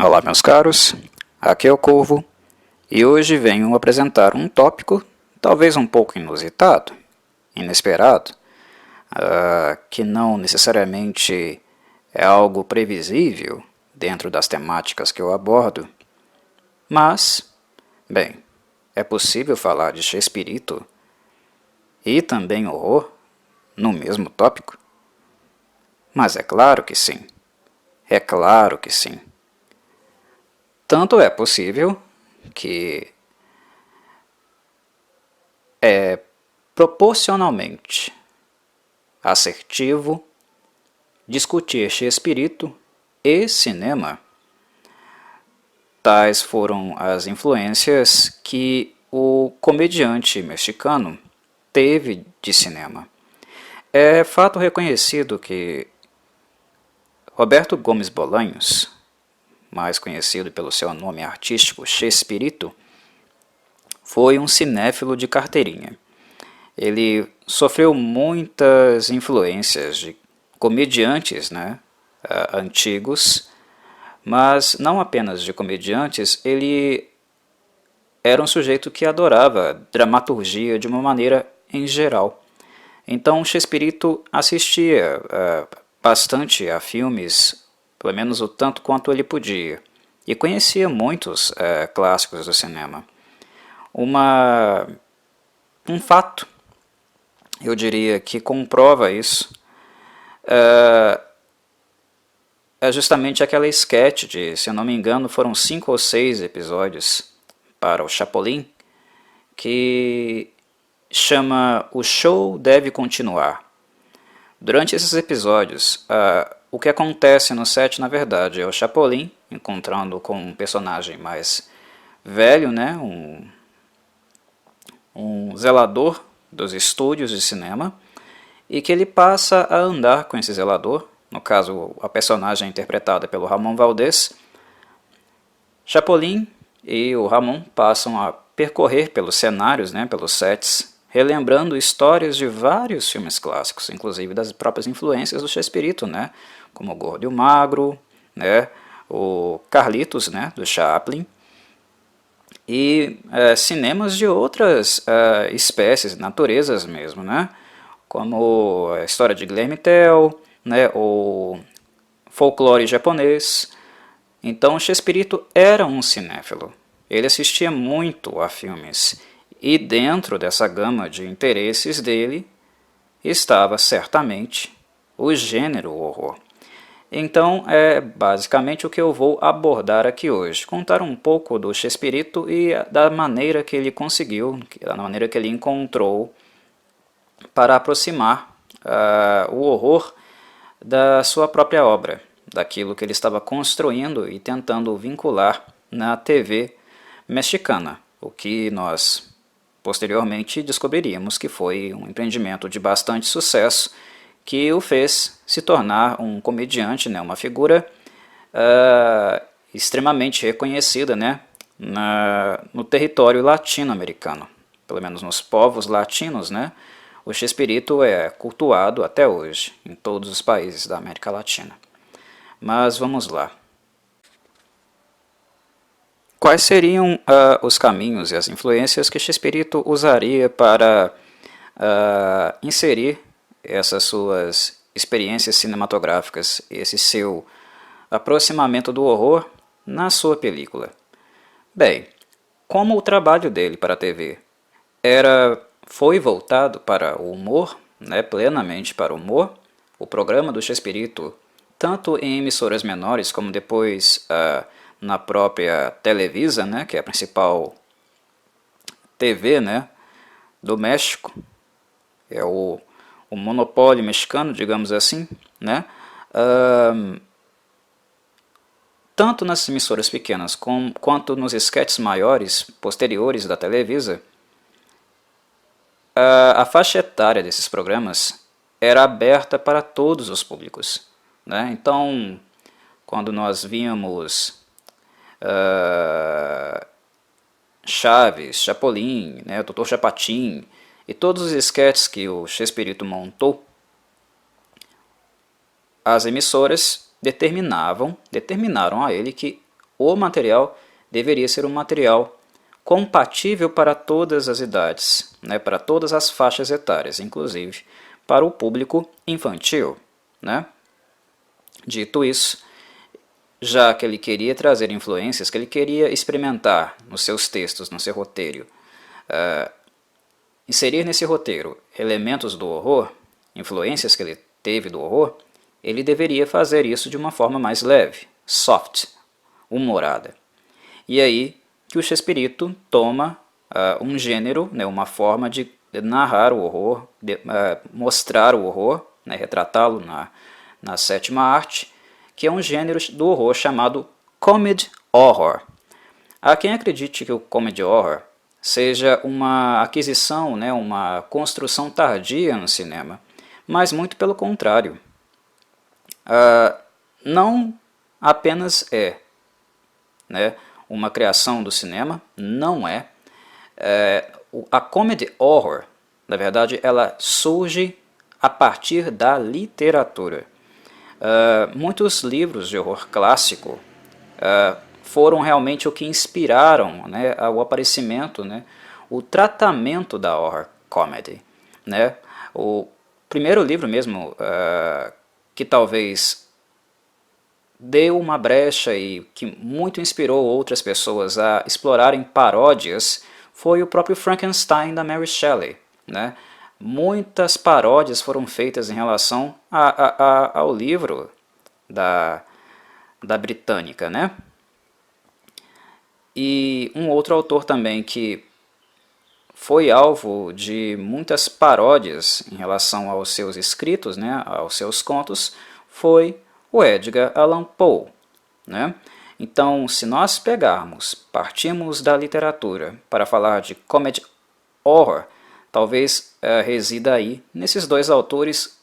Olá, meus caros, aqui é o Corvo e hoje venho apresentar um tópico talvez um pouco inusitado, inesperado, que não necessariamente é algo previsível dentro das temáticas que eu abordo, mas, bem, é possível falar de espírito e também horror no mesmo tópico? Mas é claro que sim, é claro que sim. Tanto é possível que é proporcionalmente assertivo discutir espírito e cinema. Tais foram as influências que o comediante mexicano teve de cinema. É fato reconhecido que Roberto Gomes Bolanhos, mais conhecido pelo seu nome artístico Chespirito, foi um cinéfilo de carteirinha. Ele sofreu muitas influências de comediantes, antigos, mas não apenas de comediantes, ele era um sujeito que adorava dramaturgia de uma maneira em geral. Então, Chespirito assistia bastante a filmes, pelo menos o tanto quanto ele podia, e conhecia muitos clássicos do cinema. Um fato, eu diria, que comprova isso, é justamente aquela sketch de, se eu não me engano, foram 5 ou 6 episódios para o Chapolin, que chama O Show Deve Continuar. Durante esses episódios, o que acontece no set, na verdade, é o Chapolin encontrando com um personagem mais velho, né, um zelador dos estúdios de cinema, e que ele passa a andar com esse zelador, no caso a personagem interpretada pelo Ramon Valdez. Chapolin e o Ramon passam a percorrer pelos cenários, pelos sets, relembrando histórias de vários filmes clássicos, inclusive das próprias influências do Chespirito, como o Gordo e o Magro, o Carlitos, do Chaplin, e cinemas de outras espécies, naturezas mesmo, como a história de Guilherme Tell, o folclore japonês. Então, Chespirito era um cinéfilo. Ele assistia muito a filmes, e dentro dessa gama de interesses dele estava certamente o gênero horror. Então, é basicamente o que eu vou abordar aqui hoje. Contar um pouco do Chespirito e da maneira que ele conseguiu, da maneira que ele encontrou para aproximar o horror da sua própria obra, daquilo que ele estava construindo e tentando vincular na TV mexicana, o que nós posteriormente descobriríamos que foi um empreendimento de bastante sucesso que o fez se tornar um comediante, uma figura extremamente reconhecida no território latino-americano, pelo menos nos povos latinos. O Chespirito é cultuado até hoje em todos os países da América Latina. Mas vamos lá. Quais seriam os caminhos e as influências que Chespirito usaria para inserir essas suas experiências cinematográficas, esse seu aproximamento do horror na sua película? Bem, como o trabalho dele para a TV foi voltado para o humor, plenamente para o humor, o programa do Chespirito, tanto em emissoras menores como depois na própria Televisa, que é a principal TV do México, é o monopólio mexicano, digamos assim, tanto nas emissoras pequenas quanto nos esquetes maiores, posteriores da Televisa, a faixa etária desses programas era aberta para todos os públicos. Então, quando nós víamos Chaves, Chapolin, Dr. Chapatin e todos os esquetes que o Chespirito montou, as emissoras determinaram a ele que o material deveria ser um material compatível para todas as idades, né, para todas as faixas etárias, inclusive para o público infantil, né? Dito isso, já que ele queria trazer influências, que ele queria experimentar nos seus textos, no seu roteiro, inserir nesse roteiro elementos do horror, influências que ele teve do horror, ele deveria fazer isso de uma forma mais leve, soft, humorada. E aí que o Chespirito toma um gênero, né, uma forma de narrar o horror, mostrar o horror, né, retratá-lo na sétima arte, que é um gênero do horror chamado comedy horror. Há quem acredite que o comedy horror seja uma aquisição, né, uma construção tardia no cinema, mas muito pelo contrário. Não apenas né, uma criação do cinema, não é. A comedy horror, na verdade, ela surge a partir da literatura. Muitos livros de horror clássico foram realmente o que inspiraram, né, o aparecimento, né, o tratamento da horror comedy, né. O primeiro livro mesmo que talvez deu uma brecha e que muito inspirou outras pessoas a explorarem paródias foi o próprio Frankenstein da Mary Shelley, né. Muitas paródias foram feitas em relação ao livro da britânica, né? E um outro autor também que foi alvo de muitas paródias em relação aos seus escritos, né, aos seus contos, foi o Edgar Allan Poe, né? Então, se nós partirmos da literatura para falar de comedy horror, talvez resida aí, nesses dois autores,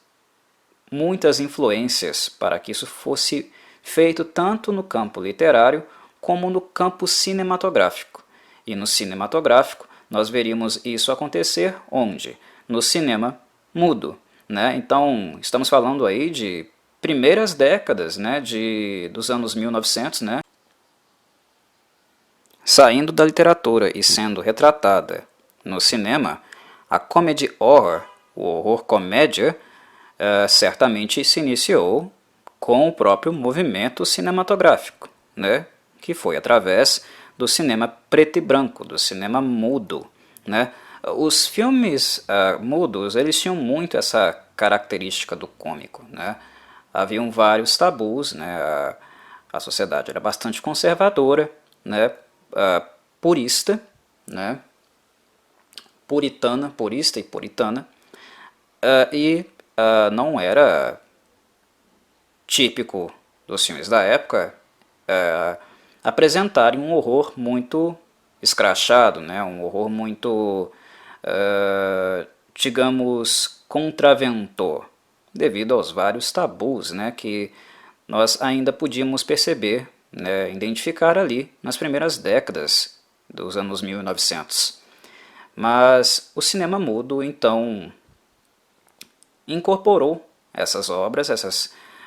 muitas influências para que isso fosse feito tanto no campo literário como no campo cinematográfico. E no cinematográfico, nós veríamos isso acontecer onde? No cinema mudo, né? Então, estamos falando aí de primeiras décadas, né, dos anos 1900, né? Saindo da literatura e sendo retratada no cinema, a comedy horror, o horror comédia, certamente se iniciou com o próprio movimento cinematográfico, né? Que foi através do cinema preto e branco, do cinema mudo, né? Os filmes mudos, eles tinham muito essa característica do cômico, né? Haviam vários tabus, né? A sociedade era bastante conservadora, né? Purista, né? Purista e puritana, e não era típico dos filmes da época apresentarem um horror muito escrachado, né? Um horror muito, digamos, contraventor, devido aos vários tabus, né, que nós ainda podíamos perceber, né, identificar ali nas primeiras décadas dos anos 1900. Mas o cinema mudo, então, incorporou essas obras,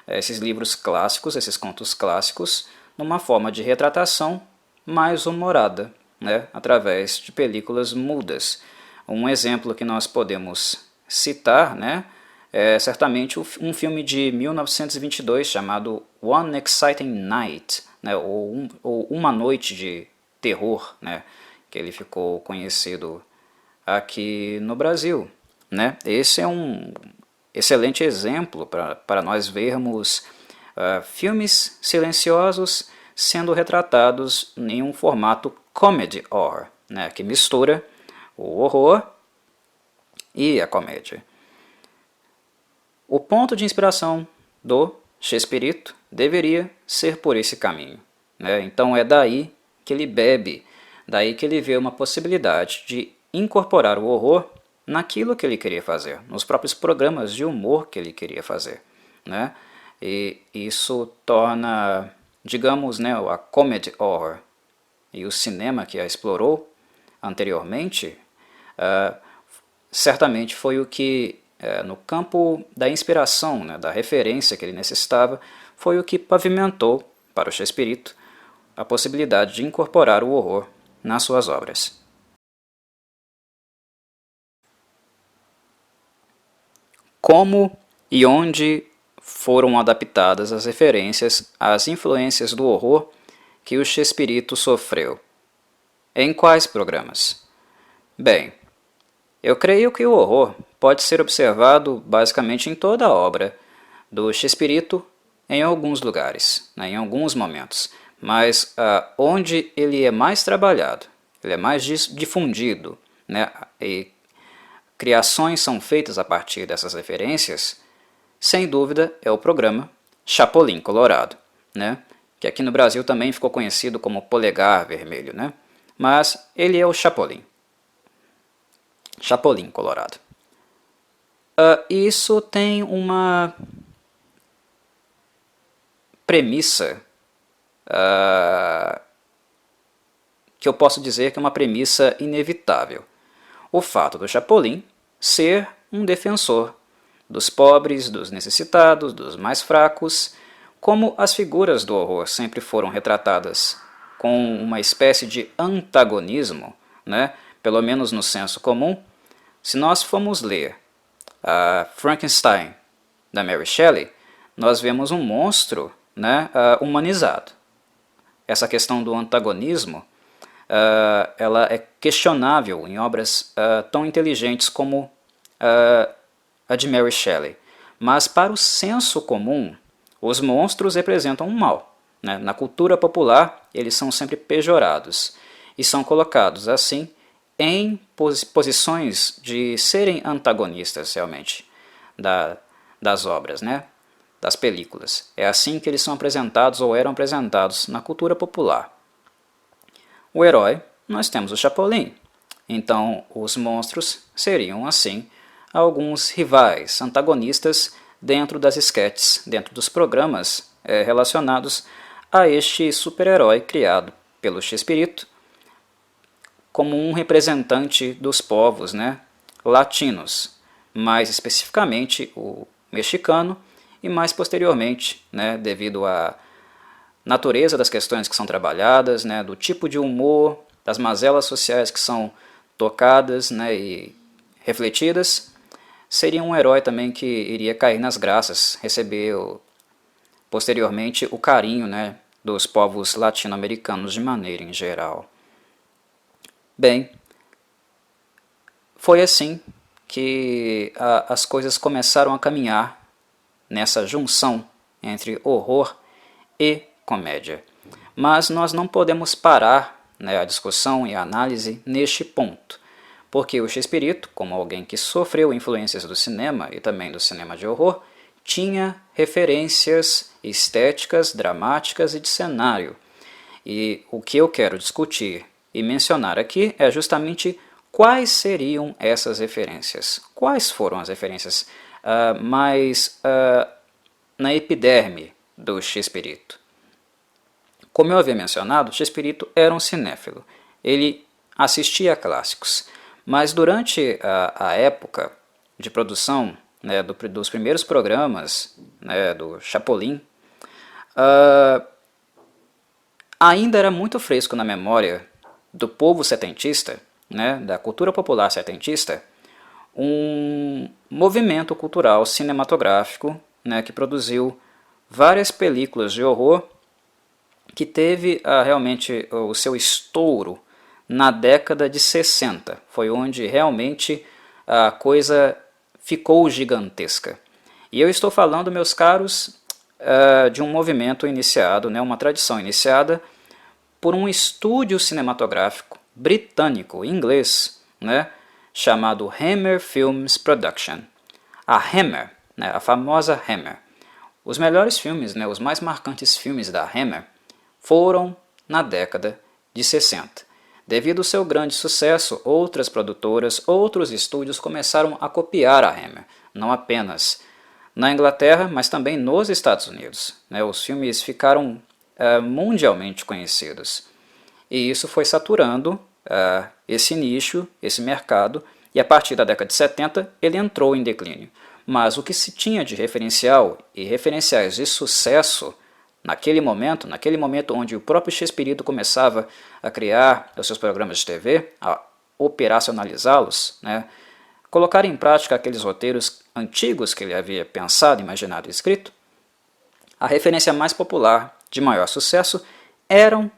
esses livros clássicos, esses contos clássicos, numa forma de retratação mais humorada, né, através de películas mudas. Um exemplo que nós podemos citar, né, é certamente um filme de 1922 chamado One Exciting Night, né, ou Uma Noite de Terror, né, que ele ficou conhecido aqui no Brasil, né? Esse é um excelente exemplo para nós vermos filmes silenciosos sendo retratados em um formato comedy horror, né? Que mistura o horror e a comédia. O ponto de inspiração do Chespirito deveria ser por esse caminho, né? Então é daí que ele bebe, daí que ele vê uma possibilidade de incorporar o horror naquilo que ele queria fazer, nos próprios programas de humor que ele queria fazer, né? E isso torna, digamos, né, a comedy horror e o cinema que a explorou anteriormente, certamente foi o que, no campo da inspiração, né, da referência que ele necessitava, foi o que pavimentou para o Chespirito a possibilidade de incorporar o horror nas suas obras. Como e onde foram adaptadas as referências às influências do horror que o Chespirito sofreu? Em quais programas? Bem, eu creio que o horror pode ser observado basicamente em toda a obra do Chespirito, em alguns lugares, em alguns momentos, mas onde ele é mais trabalhado, ele é mais difundido, e criações são feitas a partir dessas referências, sem dúvida é o programa Chapolin Colorado, que aqui no Brasil também ficou conhecido como Polegar Vermelho, mas ele é o Chapolin. Chapolin Colorado. Isso tem uma premissa que eu posso dizer que é uma premissa inevitável. O fato do Chapolin ser um defensor dos pobres, dos necessitados, dos mais fracos, como as figuras do horror sempre foram retratadas com uma espécie de antagonismo, pelo menos no senso comum. Se nós formos ler Frankenstein, da Mary Shelley, nós vemos um monstro humanizado. Essa questão do antagonismo ela é questionável em obras tão inteligentes como a de Mary Shelley. Mas para o senso comum, os monstros representam um mal. Na cultura popular, eles são sempre pejorados e são colocados assim em posições de serem antagonistas realmente das obras, das películas. É assim que eles são apresentados ou eram apresentados na cultura popular. O herói, nós temos o Chapolin. Então, os monstros seriam, assim, alguns rivais, antagonistas dentro das esquetes, dentro dos programas relacionados a este super-herói criado pelo Chespirito como um representante dos povos latinos, mais especificamente o mexicano e mais posteriormente, devido à natureza das questões que são trabalhadas, do tipo de humor, das mazelas sociais que são tocadas e refletidas, seria um herói também que iria cair nas graças, receber posteriormente o carinho dos povos latino-americanos de maneira em geral. Bem, foi assim que as coisas começaram a caminhar nessa junção entre horror e comédia. Mas nós não podemos parar a discussão e a análise neste ponto, porque o Chespirito, como alguém que sofreu influências do cinema e também do cinema de horror, tinha referências estéticas, dramáticas e de cenário. E o que eu quero discutir e mencionar aqui é justamente quais seriam essas referências. Quais foram as referências mais na epiderme do Chespirito? Como eu havia mencionado, Chespirito era um cinéfilo. Ele assistia a clássicos. Mas durante a época de produção dos primeiros programas do Chapolin, ainda era muito fresco na memória do povo setentista, da cultura popular setentista, um movimento cultural cinematográfico que produziu várias películas de horror que teve realmente o seu estouro na década de 60. Foi onde realmente a coisa ficou gigantesca. E eu estou falando, meus caros, de um movimento iniciado, uma tradição iniciada por um estúdio cinematográfico britânico, inglês, chamado Hammer Films Production. A Hammer, a famosa Hammer. Os melhores filmes, os mais marcantes filmes da Hammer foram na década de 60. Devido ao seu grande sucesso, outras produtoras, outros estúdios começaram a copiar a Hammer, não apenas na Inglaterra, mas também nos Estados Unidos. Os filmes ficaram mundialmente conhecidos. E isso foi saturando esse nicho, esse mercado, e a partir da década de 70 ele entrou em declínio. Mas o que se tinha de referencial e referenciais de sucesso naquele momento onde o próprio Shakespeare começava a criar os seus programas de TV, a operacionalizá-los, né, colocar em prática aqueles roteiros antigos que ele havia pensado, imaginado e escrito, a referência mais popular, de maior sucesso, eram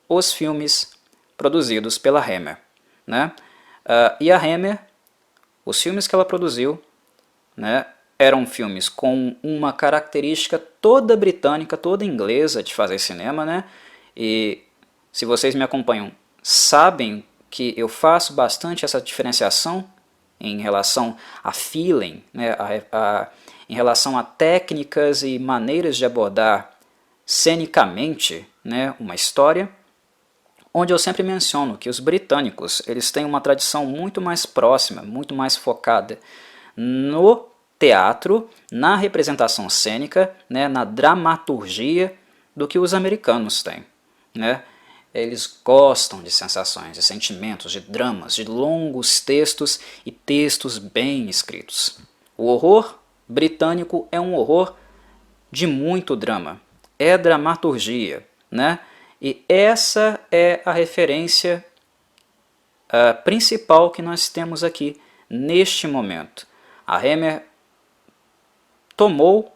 os filmes produzidos pela Hammer, né? E a Hammer, os filmes que ela produziu, né, eram filmes com uma característica toda britânica, toda inglesa de fazer cinema, né? E se vocês me acompanham, sabem que eu faço bastante essa diferenciação em relação a feeling, né? Em relação a técnicas e maneiras de abordar cenicamente, né, uma história, onde eu sempre menciono que os britânicos eles têm uma tradição muito mais próxima, muito mais focada no teatro, na representação cênica, né, na dramaturgia, do que os americanos têm, né? Eles gostam de sensações, de sentimentos, de dramas, de longos textos e textos bem escritos. O horror britânico é um horror de muito drama, é dramaturgia, né? E essa é a referência principal que nós temos aqui neste momento. A Hammer tomou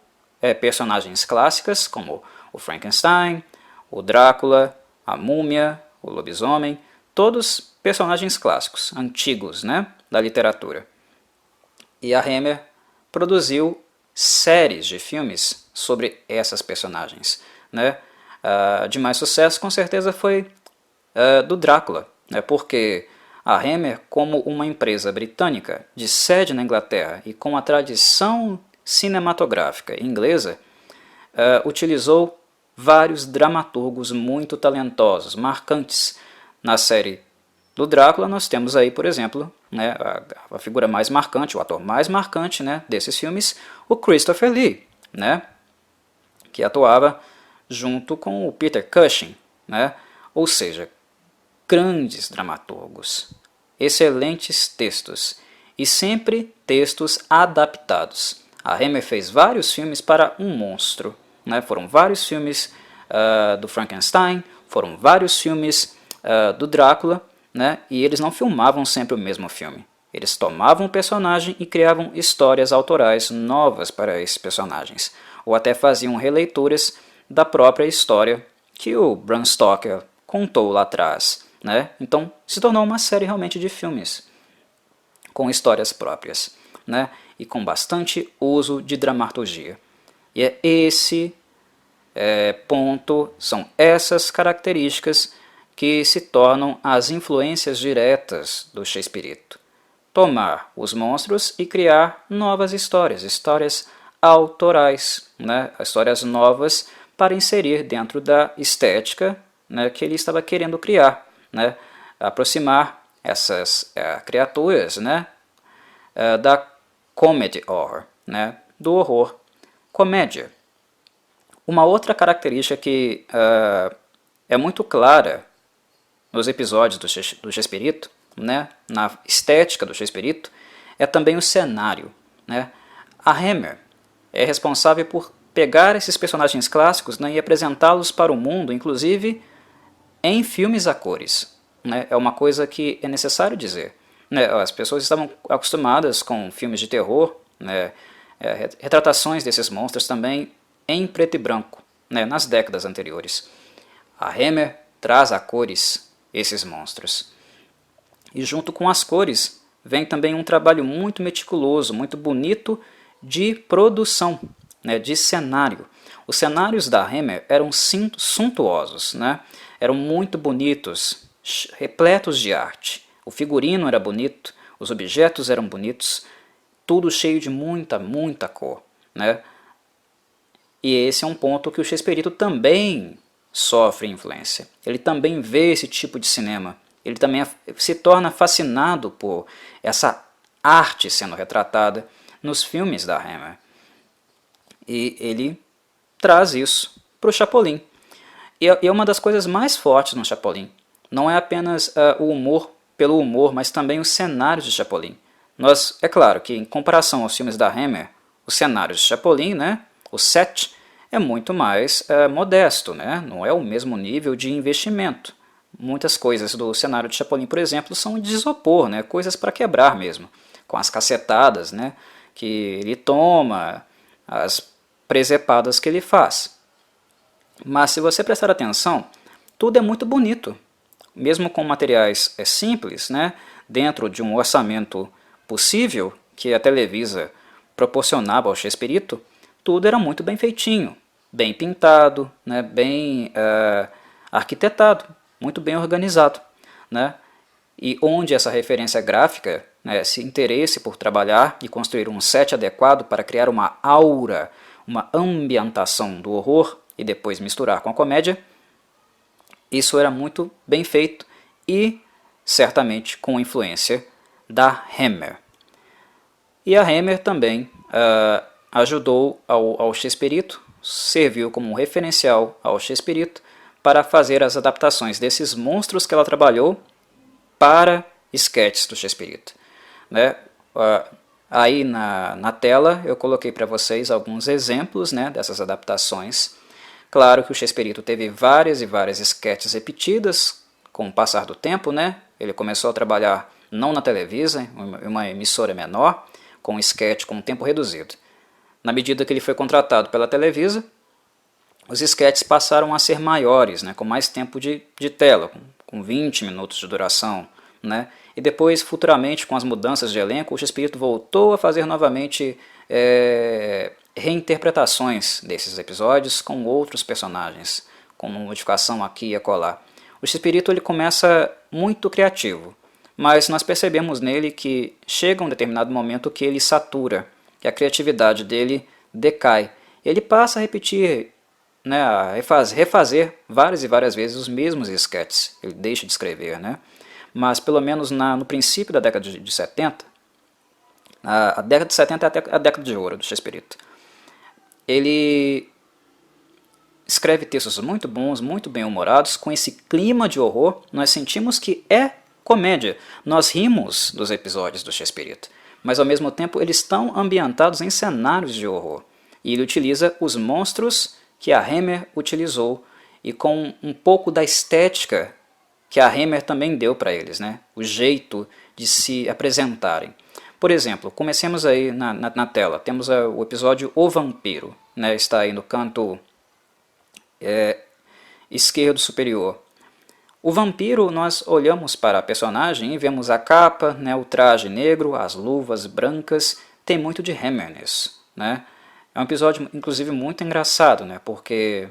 personagens clássicas como o Frankenstein, o Drácula, a Múmia, o Lobisomem, todos personagens clássicos, antigos, né, da literatura. E a Hammer produziu séries de filmes sobre essas personagens, né? De mais sucesso com certeza foi do Drácula, né? Porque a Hammer, como uma empresa britânica de sede na Inglaterra e com a tradição cinematográfica inglesa, utilizou vários dramaturgos muito talentosos, marcantes. Na série do Drácula nós temos aí, por exemplo, né, a figura mais marcante, o ator mais marcante, né, desses filmes, o Christopher Lee, né, que atuava junto com o Peter Cushing, né, ou seja, grandes dramaturgos, excelentes textos e sempre textos adaptados. A Hammer fez vários filmes para um monstro, né? Foram vários filmes do Frankenstein, foram vários filmes do Drácula, né? E eles não filmavam sempre o mesmo filme. Eles tomavam o personagem e criavam histórias autorais novas para esses personagens, ou até faziam releituras da própria história que o Bram Stoker contou lá atrás, né? Então se tornou uma série realmente de filmes com histórias próprias, né? E com bastante uso de dramaturgia. E é esse ponto, são essas características que se tornam as influências diretas do Shakespeare. Tomar os monstros e criar novas histórias, histórias autorais, né? Histórias novas para inserir dentro da estética, né, que ele estava querendo criar, né? Aproximar essas criaturas, né, da comedy horror, né, do horror comédia. Uma outra característica que é muito clara nos episódios do Chespirito, né, na estética do Chespirito, é também o cenário, né? A Hammer é responsável por pegar esses personagens clássicos, né, e apresentá-los para o mundo, inclusive em filmes a cores, né? É uma coisa que é necessário dizer, né? As pessoas estavam acostumadas com filmes de terror, né, retratações desses monstros também em preto e branco, né, nas décadas anteriores. A Hammer traz a cores esses monstros. E junto com as cores vem também um trabalho muito meticuloso, muito bonito de produção, né, de cenário. Os cenários da Hammer eram suntuosos, né, eram muito bonitos, repletos de arte. O figurino era bonito, os objetos eram bonitos, tudo cheio de muita cor, né? E esse é um ponto que o Chespirito também sofre influência. Ele também vê esse tipo de cinema. Ele também se torna fascinado por essa arte sendo retratada nos filmes da Hammer. E ele traz isso para o Chapolin. E é uma das coisas mais fortes no Chapolin. Não é apenas o humor pelo humor, mas também os cenários de Chapolin. É claro que em comparação aos filmes da Hammer, os cenários de Chapolin, né, o set, é muito mais modesto, né? Não é o mesmo nível de investimento. Muitas coisas do cenário de Chapolin, por exemplo, são de isopor, né? Coisas para quebrar mesmo, com as cacetadas, né? Que ele toma, as presepadas que ele faz. Mas se você prestar atenção, tudo é muito bonito, mesmo com materiais simples, né? Dentro de um orçamento possível que a Televisa proporcionava ao Chespirito, tudo era muito bem feitinho, bem pintado, né? Bem arquitetado, muito bem organizado, né? E onde essa referência gráfica, né, esse interesse por trabalhar e construir um set adequado para criar uma aura, uma ambientação do horror e depois misturar com a comédia, isso era muito bem feito e certamente com influência da Hammer. E a Hammer também ajudou ao Chespirito, serviu como um referencial ao Chespirito para fazer as adaptações desses monstros que ela trabalhou para sketches do Chespirito. Né? Aí na tela eu coloquei para vocês alguns exemplos, né, dessas adaptações. Claro que o Chespirito teve várias e várias sketches repetidas com o passar do tempo, né? Ele começou a trabalhar não na Televisa, em uma emissora menor, com sketch com tempo reduzido. Na medida que ele foi contratado pela Televisa, os sketches passaram a ser maiores, né, com mais tempo de tela, com 20 minutos de duração, né? E depois, futuramente, com as mudanças de elenco, o Chespirito voltou a fazer novamente reinterpretações desses episódios com outros personagens, com uma modificação aqui e acolá. O Chespirito ele começa muito criativo, mas nós percebemos nele que chega um determinado momento que ele satura, que a criatividade dele decai. Ele passa a repetir, né, a refazer várias e várias vezes os mesmos sketches, ele deixa de escrever, né? Mas pelo menos no princípio da década de 70, a década de 70 é a década de ouro do Chespirito. Ele escreve textos muito bons, muito bem humorados, com esse clima de horror, nós sentimos que é comédia. Nós rimos dos episódios do Chespirito, mas ao mesmo tempo eles estão ambientados em cenários de horror. E ele utiliza os monstros que a Hammer utilizou e com um pouco da estética que a Hammer também deu para eles, né? O jeito de se apresentarem. Por exemplo, comecemos aí na tela, temos o episódio O Vampiro, né? Está aí no canto esquerdo superior. O vampiro, nós olhamos para a personagem e vemos a capa, né? O traje negro, as luvas brancas, tem muito de Hammer nisso, né? É um episódio, inclusive, muito engraçado, né? Porque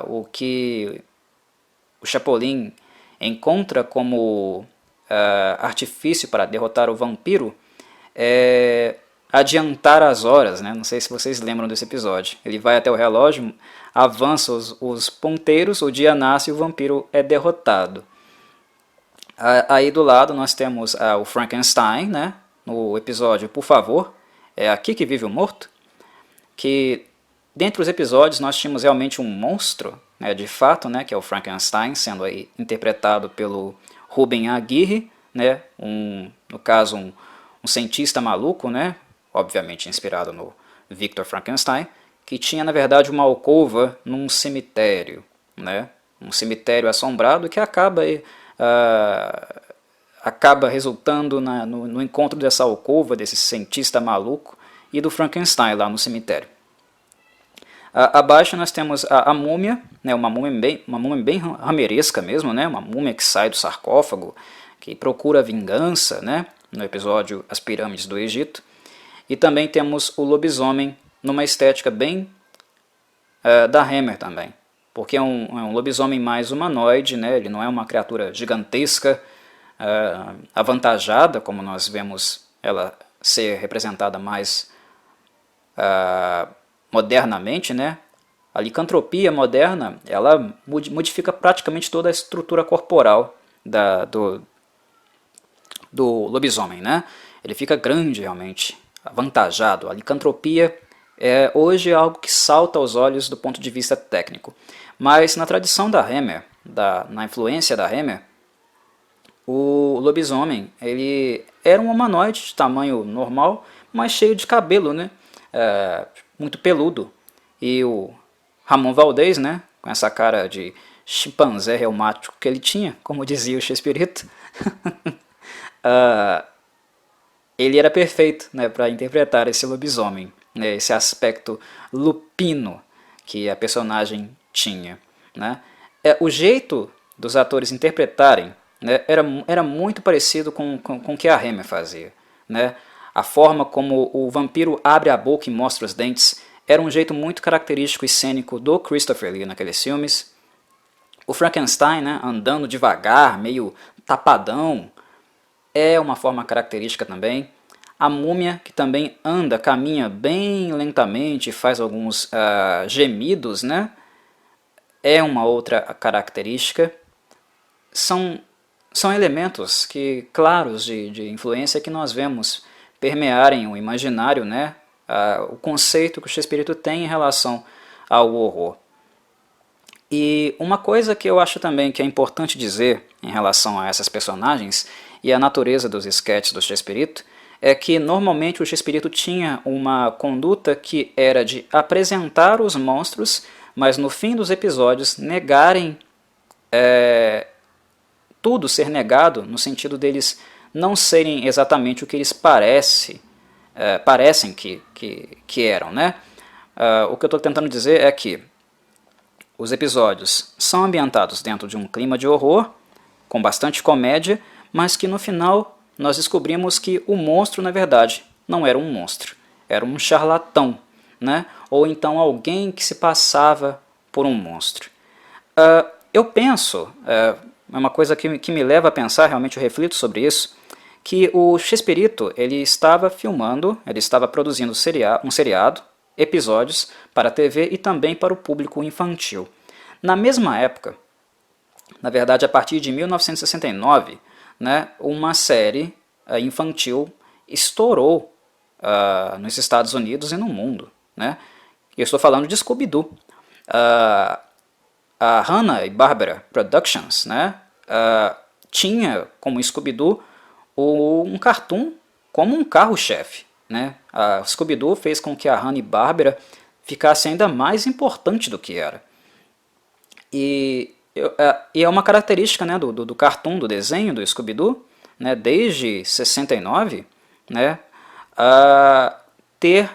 o que o Chapolin encontra como artifício para derrotar o vampiro é adiantar as horas, né? Não sei se vocês lembram desse episódio. Ele vai até o relógio, avança os ponteiros, o dia nasce e o vampiro é derrotado. Aí do lado nós temos o Frankenstein, né? No episódio Por Favor, é aqui que vive o morto, que dentre os episódios nós tínhamos realmente um monstro, né, de fato, né, que é o Frankenstein, sendo aí interpretado pelo Ruben Aguirre, né, no caso um cientista maluco, né, obviamente inspirado no Victor Frankenstein, que tinha na verdade uma alcova num cemitério, né, um cemitério assombrado que acaba resultando no encontro dessa alcova, desse cientista maluco e do Frankenstein lá no cemitério. Abaixo nós temos a múmia, né, uma múmia bem rameresca mesmo, né, uma múmia que sai do sarcófago, que procura vingança, né, no episódio As Pirâmides do Egito. E também temos o lobisomem numa estética bem da Hammer também, porque é um lobisomem mais humanoide, né, ele não é uma criatura gigantesca, avantajada, como nós vemos ela ser representada mais modernamente, né? A licantropia moderna, ela modifica praticamente toda a estrutura corporal do lobisomem, né? Ele fica grande realmente, avantajado. A licantropia é hoje algo que salta aos olhos do ponto de vista técnico. Mas na tradição da Hammer, na influência da Hammer, o lobisomem ele era um humanoide de tamanho normal, mas cheio de cabelo, né? Muito peludo. E o Ramon Valdez, né, com essa cara de chimpanzé reumático que ele tinha, como dizia o Chespirito, ele era perfeito, né, para interpretar esse lobisomem, né, esse aspecto lupino que a personagem tinha. Né. O jeito dos atores interpretarem, né, era muito parecido com o que a Hammer fazia. Né. A forma como o vampiro abre a boca e mostra os dentes era um jeito muito característico e cênico do Christopher Lee naqueles filmes. O Frankenstein, né, andando devagar, meio tapadão, é uma forma característica também. A múmia, que também anda, caminha bem lentamente, faz alguns gemidos, né, é uma outra característica. São elementos claros de influência que nós vemos permearem o imaginário, né, o conceito que o Chespirito tem em relação ao horror. E uma coisa que eu acho também que é importante dizer em relação a essas personagens e a natureza dos esquetes do Chespirito é que normalmente o Chespirito tinha uma conduta que era de apresentar os monstros, mas no fim dos episódios negarem tudo, ser negado no sentido deles não serem exatamente o que eles parecem que eram. Né? O que eu estou tentando dizer é que os episódios são ambientados dentro de um clima de horror, com bastante comédia, mas que no final nós descobrimos que o monstro, na verdade, não era um monstro, era um charlatão, né? Ou então alguém que se passava por um monstro. Eu penso, é uma coisa que me leva a pensar, realmente eu reflito sobre isso, que o Chespirito ele estava filmando, ele estava produzindo um seriado, episódios para a TV e também para o público infantil. Na mesma época, na verdade a partir de 1969, né, uma série infantil estourou nos Estados Unidos e no mundo. Né? Eu estou falando de Scooby-Doo. A Hanna-Barbera Productions, né, tinha como Scooby-Doo um cartoon como um carro-chefe. Né? A Scooby-Doo fez com que a Hanna-Barbera ficasse ainda mais importante do que era. E é uma característica, né, do cartoon, do desenho do Scooby-Doo, né, desde 69, né, ter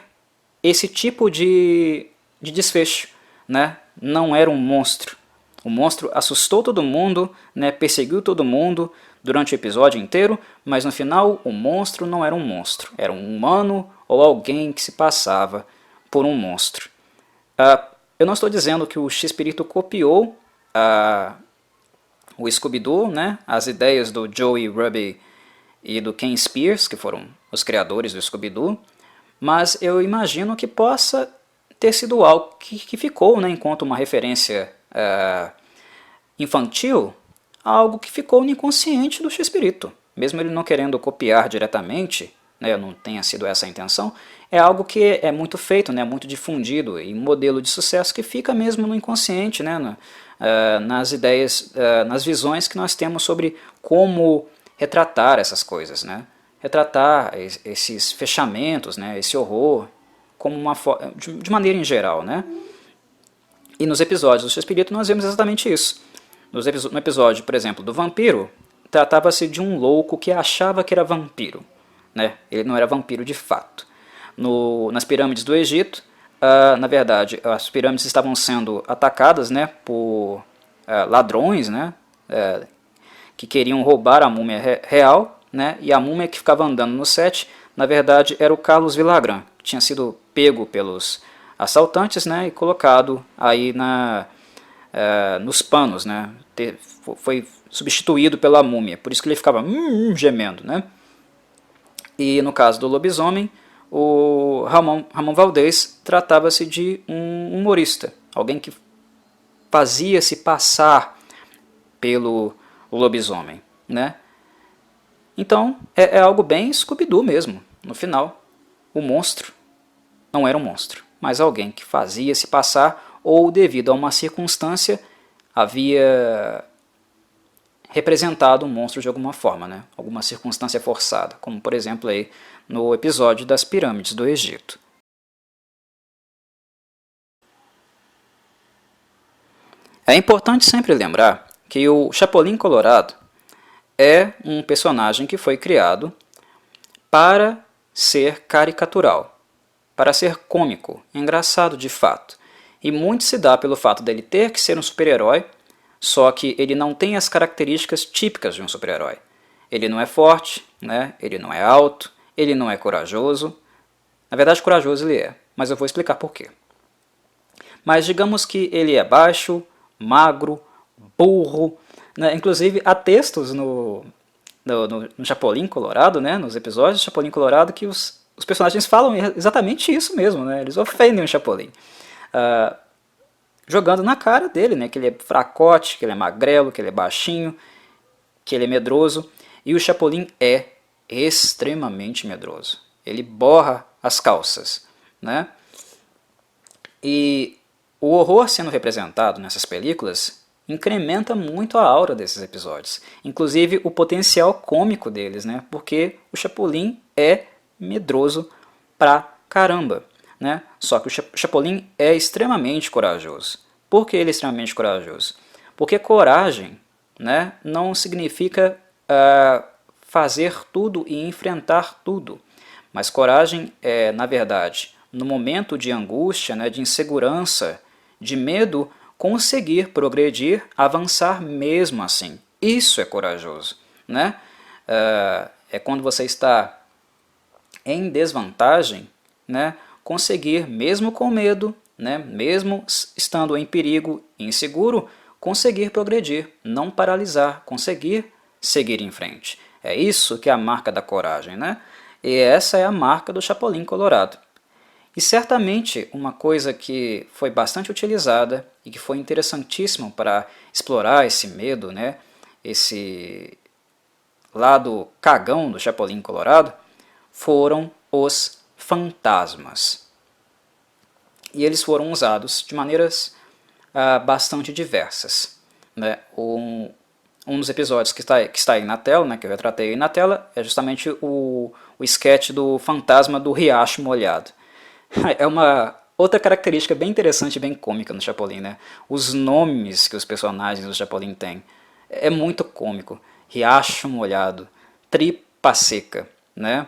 esse tipo de desfecho. Né? Não era um monstro. O monstro assustou todo mundo, né, perseguiu todo mundo durante o episódio inteiro, mas no final o monstro não era um monstro, era um humano ou alguém que se passava por um monstro. Eu não estou dizendo que o Chespirito copiou o Scooby-Doo, né, as ideias do Joey Ruby e do Ken Spears, que foram os criadores do Scooby-Doo, mas eu imagino que possa ter sido algo que ficou, né, enquanto uma referência infantil, algo que ficou no inconsciente do Chespirito. Mesmo ele não querendo copiar diretamente, né, não tenha sido essa a intenção, é algo que é muito feito, né, muito difundido e modelo de sucesso que fica mesmo no inconsciente, né, nas ideias, nas visões que nós temos sobre como retratar essas coisas, né, retratar esses fechamentos, né, esse horror, como de maneira em geral. Né. E nos episódios do Chespirito nós vemos exatamente isso. No episódio, por exemplo, do vampiro, tratava-se de um louco que achava que era vampiro. Né? Ele não era vampiro de fato. Nas pirâmides do Egito, na verdade, as pirâmides estavam sendo atacadas, né, por ladrões, né, que queriam roubar a múmia real, né, e a múmia que ficava andando no set, na verdade, era o Carlos Villagrán, que tinha sido pego pelos assaltantes, né, e colocado aí nos panos, né, foi substituído pela múmia, por isso que ele ficava gemendo. Né. E no caso do lobisomem, o Ramon Valdez tratava-se de um humorista, alguém que fazia-se passar pelo lobisomem. Né. Então é algo bem Scooby-Doo mesmo. No final, o monstro não era um monstro, mas alguém que fazia-se passar ou, devido a uma circunstância, havia representado um monstro de alguma forma, né? Alguma circunstância forçada, como por exemplo aí no episódio das pirâmides do Egito. É importante sempre lembrar que o Chapolin Colorado é um personagem que foi criado para ser caricatural, para ser cômico, engraçado de fato. E muito se dá pelo fato dele ter que ser um super-herói, só que ele não tem as características típicas de um super-herói. Ele não é forte, né? Ele não é alto, ele não é corajoso. Na verdade, corajoso ele é, mas eu vou explicar por quê. Mas digamos que ele é baixo, magro, burro, né? Inclusive há textos no Chapolin Colorado, né? Nos episódios do Chapolin Colorado, que os personagens falam exatamente isso mesmo, né? Eles ofendem o Chapolin. Jogando na cara dele, né? Que ele é fracote, que ele é magrelo, que ele é baixinho, que ele é medroso. E o Chapolin é extremamente medroso. Ele borra as calças, né? E o horror sendo representado nessas películas incrementa muito a aura desses episódios. Inclusive o potencial cômico deles, né? Porque o Chapolin é medroso pra caramba, né? Só que o Chapolin é extremamente corajoso. Por que ele é extremamente corajoso? Porque coragem, né, não significa fazer tudo e enfrentar tudo. Mas coragem é, na verdade, no momento de angústia, né, de insegurança, de medo, conseguir progredir, avançar mesmo assim. Isso é corajoso, né? É quando você está em desvantagem, né, conseguir, mesmo com medo, né, mesmo estando em perigo, inseguro, conseguir progredir, não paralisar, conseguir seguir em frente. É isso que é a marca da coragem, né? E essa é a marca do Chapolin Colorado. E certamente uma coisa que foi bastante utilizada e que foi interessantíssimo para explorar esse medo, né, esse lado cagão do Chapolin Colorado, foram os fantasmas. E eles foram usados de maneiras bastante diversas, né? Um dos episódios que está aí na tela, né, que eu retratei aí na tela, é justamente o sketch do fantasma do Riacho Molhado. É uma outra característica bem interessante e bem cômica no Chapolin, né? Os nomes que os personagens do Chapolin têm. É muito cômico. Riacho Molhado, Tripa Seca, né?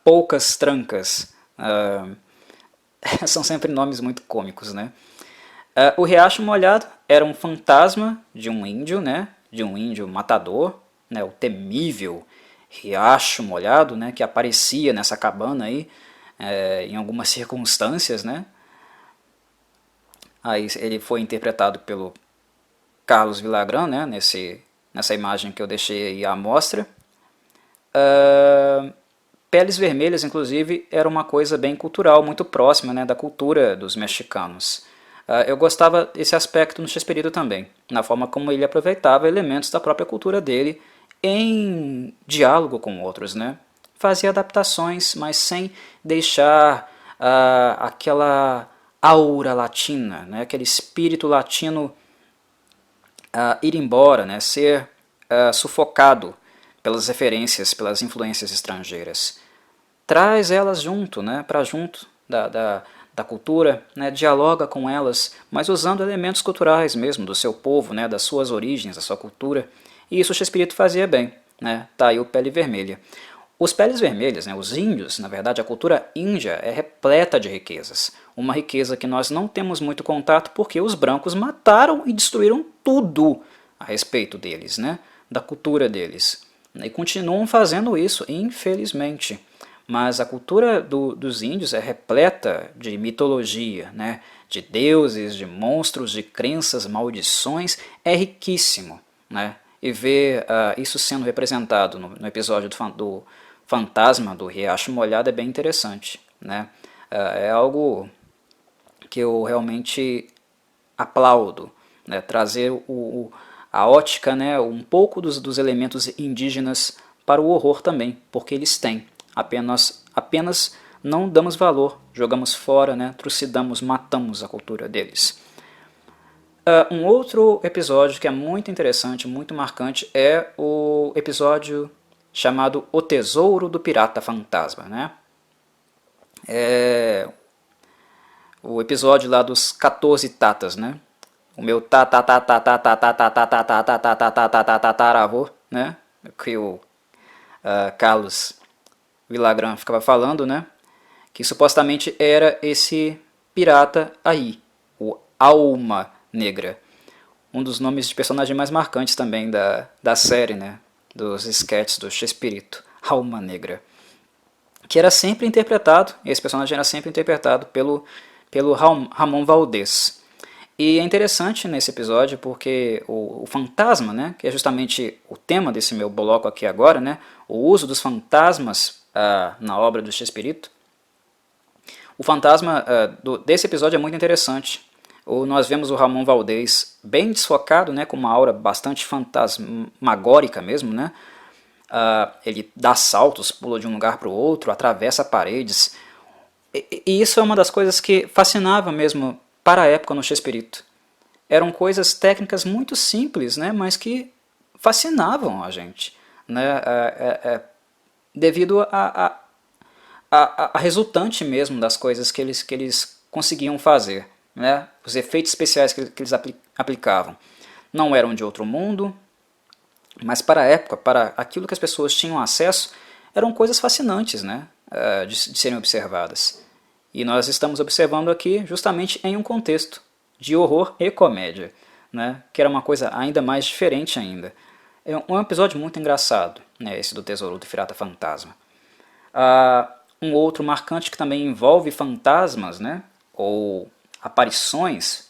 Poucas Trancas. São sempre nomes muito cômicos, né? O Riacho Molhado era um fantasma de um índio, né? De um índio matador, né? O temível Riacho Molhado, né? Que aparecia nessa cabana aí, em algumas circunstâncias, né? Aí ele foi interpretado pelo Carlos Villagrán, né? Nessa imagem que eu deixei aí à mostra. Peles vermelhas, inclusive, era uma coisa bem cultural, muito próxima, né, da cultura dos mexicanos. Eu gostava desse aspecto no Chespirito também, na forma como ele aproveitava elementos da própria cultura dele em diálogo com outros, né? Fazia adaptações, mas sem deixar aquela aura latina, né? Aquele espírito latino ir embora, né? Ser sufocado pelas referências, pelas influências estrangeiras. Traz elas junto, né? Para junto da cultura, né, dialoga com elas, mas usando elementos culturais mesmo, do seu povo, né, das suas origens, da sua cultura, e isso o Chespirito fazia bem, né, tá aí o Pele Vermelha. Os Peles Vermelhas, né, os índios, na verdade a cultura índia é repleta de riquezas, uma riqueza que nós não temos muito contato porque os brancos mataram e destruíram tudo a respeito deles, né, da cultura deles, e continuam fazendo isso, infelizmente. Mas a cultura dos índios é repleta de mitologia, né? De deuses, de monstros, de crenças, maldições, é riquíssimo, né? E ver isso sendo representado no episódio do fantasma do Riacho Molhado é bem interessante, né? É algo que eu realmente aplaudo, né? Trazer a ótica, né? Um pouco dos elementos indígenas para o horror também, porque eles têm. Apenas não damos valor, jogamos fora, né, trucidamos, matamos a cultura deles. Um outro episódio que é muito interessante, muito marcante, é o episódio chamado O Tesouro do Pirata Fantasma, né? o episódio lá dos 14 tatas, né? O meu tataravô, né? Que o Carlos Villagrán ficava falando, né? Que supostamente era esse pirata aí, o Alma Negra. Um dos nomes de personagem mais marcantes também da série, né? Dos sketches do Chespirito, Alma Negra. Que era sempre interpretado, esse personagem era sempre interpretado pelo Ramon Valdez. E é interessante nesse episódio porque o fantasma, né, que é justamente o tema desse meu bloco aqui agora, né, o uso dos fantasmas na obra do Chespirito, o fantasma desse episódio é muito interessante. Nós vemos o Ramon Valdez bem desfocado, né, com uma aura bastante fantasmagórica mesmo, né. Ele dá saltos, pula de um lugar para o outro, atravessa paredes. E isso é uma das coisas que fascinava mesmo para a época no Chespirito. Eram coisas técnicas muito simples, né, mas que fascinavam a gente, né, devido a resultante mesmo das coisas que eles conseguiam fazer, né, os efeitos especiais que eles aplicavam. Não eram de outro mundo, mas para a época, para aquilo que as pessoas tinham acesso, eram coisas fascinantes, né, de serem observadas. E nós estamos observando aqui justamente em um contexto de horror e comédia, né, que era uma coisa ainda mais diferente ainda. É um episódio muito engraçado, né, esse do Tesouro do Pirata Fantasma. Um outro marcante que também envolve fantasmas, né, ou aparições,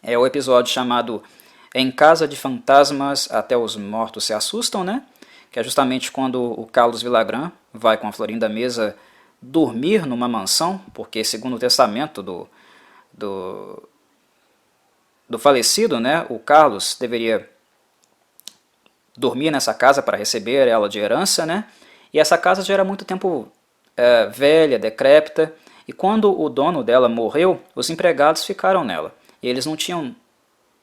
é o episódio chamado Em Casa de Fantasmas Até os Mortos se Assustam, né, que é justamente quando o Carlos Villagrán vai com a Florinda Mesa dormir numa mansão, porque segundo o testamento do falecido, né, o Carlos deveria dormir nessa casa para receber ela de herança, né, e essa casa já era muito tempo velha, decrépita, e quando o dono dela morreu, os empregados ficaram nela, e eles não tinham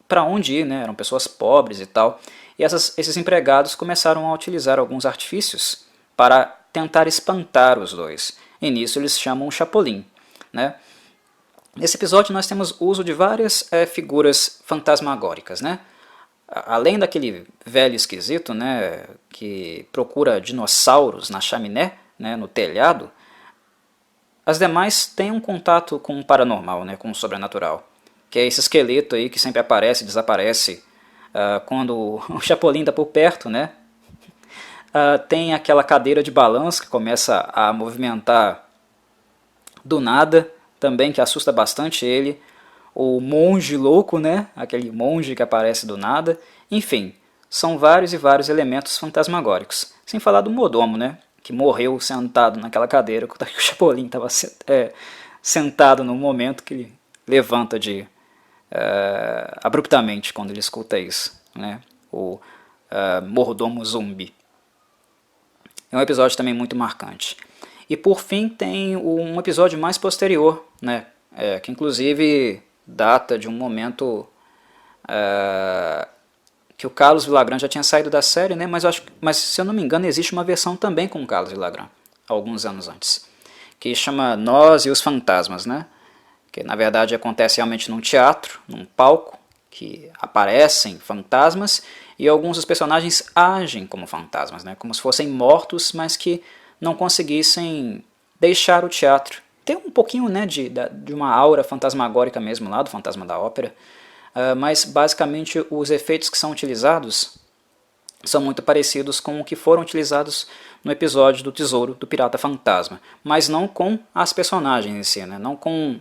para onde ir, né, eram pessoas pobres e tal, e esses empregados começaram a utilizar alguns artifícios para tentar espantar os dois, e nisso eles chamam o Chapolin, né. Nesse episódio nós temos uso de várias figuras fantasmagóricas, né? Além daquele velho esquisito, né, que procura dinossauros na chaminé, né, no telhado, as demais têm um contato com o paranormal, né, com o sobrenatural, que é esse esqueleto aí que sempre aparece e desaparece quando o Chapolin está por perto, né? Tem aquela cadeira de balanço que começa a movimentar do nada, também que assusta bastante ele, o monge louco, né? Aquele monge que aparece do nada, enfim, são vários e vários elementos fantasmagóricos, sem falar do mordomo, né? Que morreu sentado naquela cadeira, quando o Chapolin estava sentado no momento que ele levanta abruptamente quando ele escuta isso, né? O mordomo zumbi. É um episódio também muito marcante. E por fim tem um episódio mais posterior, né, que inclusive data de um momento que o Carlos Villagrán já tinha saído da série, né, mas se eu não me engano existe uma versão também com o Carlos Villagrán, alguns anos antes, que chama Nós e os Fantasmas, né, que na verdade acontece realmente num teatro, num palco, que aparecem fantasmas e alguns dos personagens agem como fantasmas, né, como se fossem mortos, mas que não conseguissem deixar o teatro. Tem um pouquinho, né, de uma aura fantasmagórica mesmo lá, do Fantasma da Ópera, mas basicamente os efeitos que são utilizados são muito parecidos com o que foram utilizados no episódio do Tesouro do Pirata Fantasma, mas não com as personagens em si, né? Não com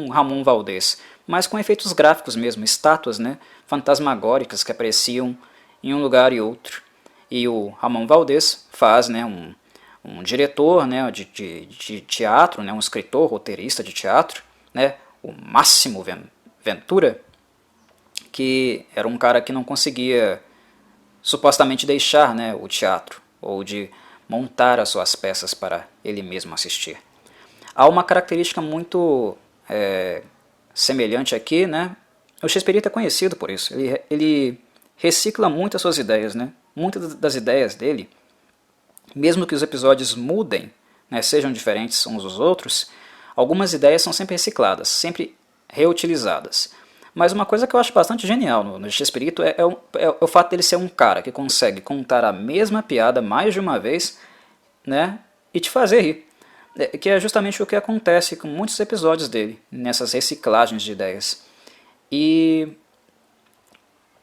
Ramon Valdez, mas com efeitos gráficos mesmo, estátuas, né, fantasmagóricas que apareciam em um lugar e outro. E o Ramon Valdez faz, né, um diretor, né, de teatro, né, um escritor, roteirista de teatro, né, o Máximo Ventura, que era um cara que não conseguia supostamente deixar, né, o teatro, ou de montar as suas peças para ele mesmo assistir. Há uma característica muito semelhante aqui, né? O Chespirito é conhecido por isso, ele recicla muito as suas ideias, né? Muitas das ideias dele, mesmo que os episódios mudem, né, sejam diferentes uns dos outros, algumas ideias são sempre recicladas, sempre reutilizadas. Mas uma coisa que eu acho bastante genial no Chespirito é o fato dele ser um cara que consegue contar a mesma piada mais de uma vez, né, e te fazer rir. Que é justamente o que acontece com muitos episódios dele, nessas reciclagens de ideias. E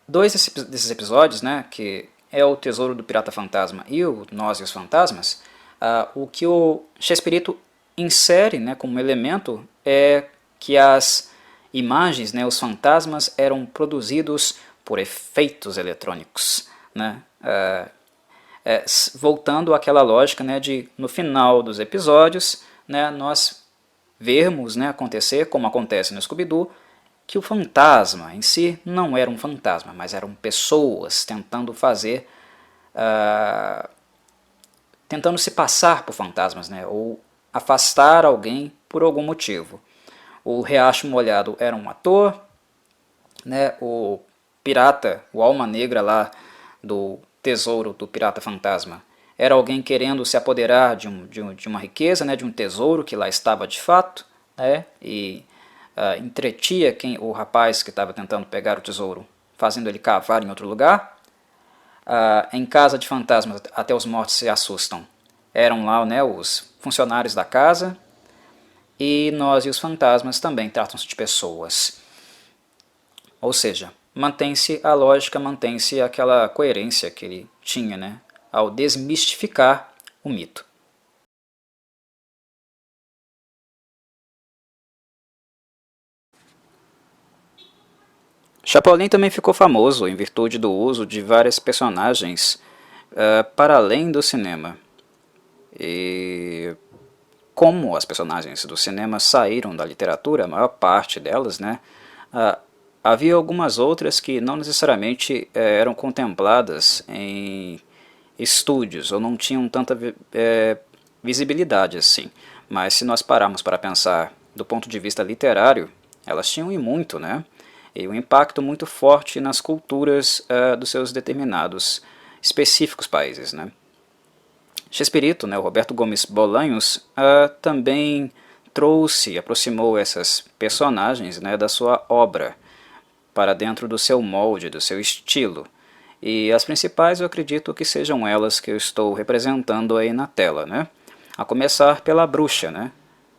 dois desses episódios, né, que é o Tesouro do Pirata Fantasma e o Nós e os Fantasmas, o que o Chespirito insere, né, como elemento é que as imagens, né, os fantasmas eram produzidos por efeitos eletrônicos, né, voltando àquela lógica, né, de no final dos episódios, né, nós vermos, né, acontecer, como acontece no Scooby-Doo, que o fantasma em si não era um fantasma, mas eram pessoas tentando fazer, tentando se passar por fantasmas, né, ou afastar alguém por algum motivo. O Riacho Molhado era um ator, né, o pirata, o Alma Negra lá do Tesouro do Pirata Fantasma, era alguém querendo se apoderar de uma riqueza, né, de um tesouro que lá estava de fato, né, e entretia o rapaz que estava tentando pegar o tesouro, fazendo ele cavar em outro lugar. Em Casa de Fantasmas, Até os Mortos se Assustam, eram lá, né, os funcionários da casa, e Nós e os Fantasmas também tratam-se de pessoas. Ou seja, mantém-se a lógica, mantém-se aquela coerência que ele tinha, né, ao desmistificar o mito. Chapolin também ficou famoso em virtude do uso de vários personagens para além do cinema. E como as personagens do cinema saíram da literatura, a maior parte delas, né, havia algumas outras que não necessariamente eram contempladas em estúdios ou não tinham tanta visibilidade assim. Mas se nós pararmos para pensar do ponto de vista literário, elas tinham e muito, né? E um impacto muito forte nas culturas dos seus determinados específicos países, né? Chespirito, né, o Roberto Gomes Bolanhos, também trouxe, aproximou essas personagens, né, da sua obra para dentro do seu molde, do seu estilo. E as principais eu acredito que sejam elas que eu estou representando aí na tela, né? A começar pela bruxa, né?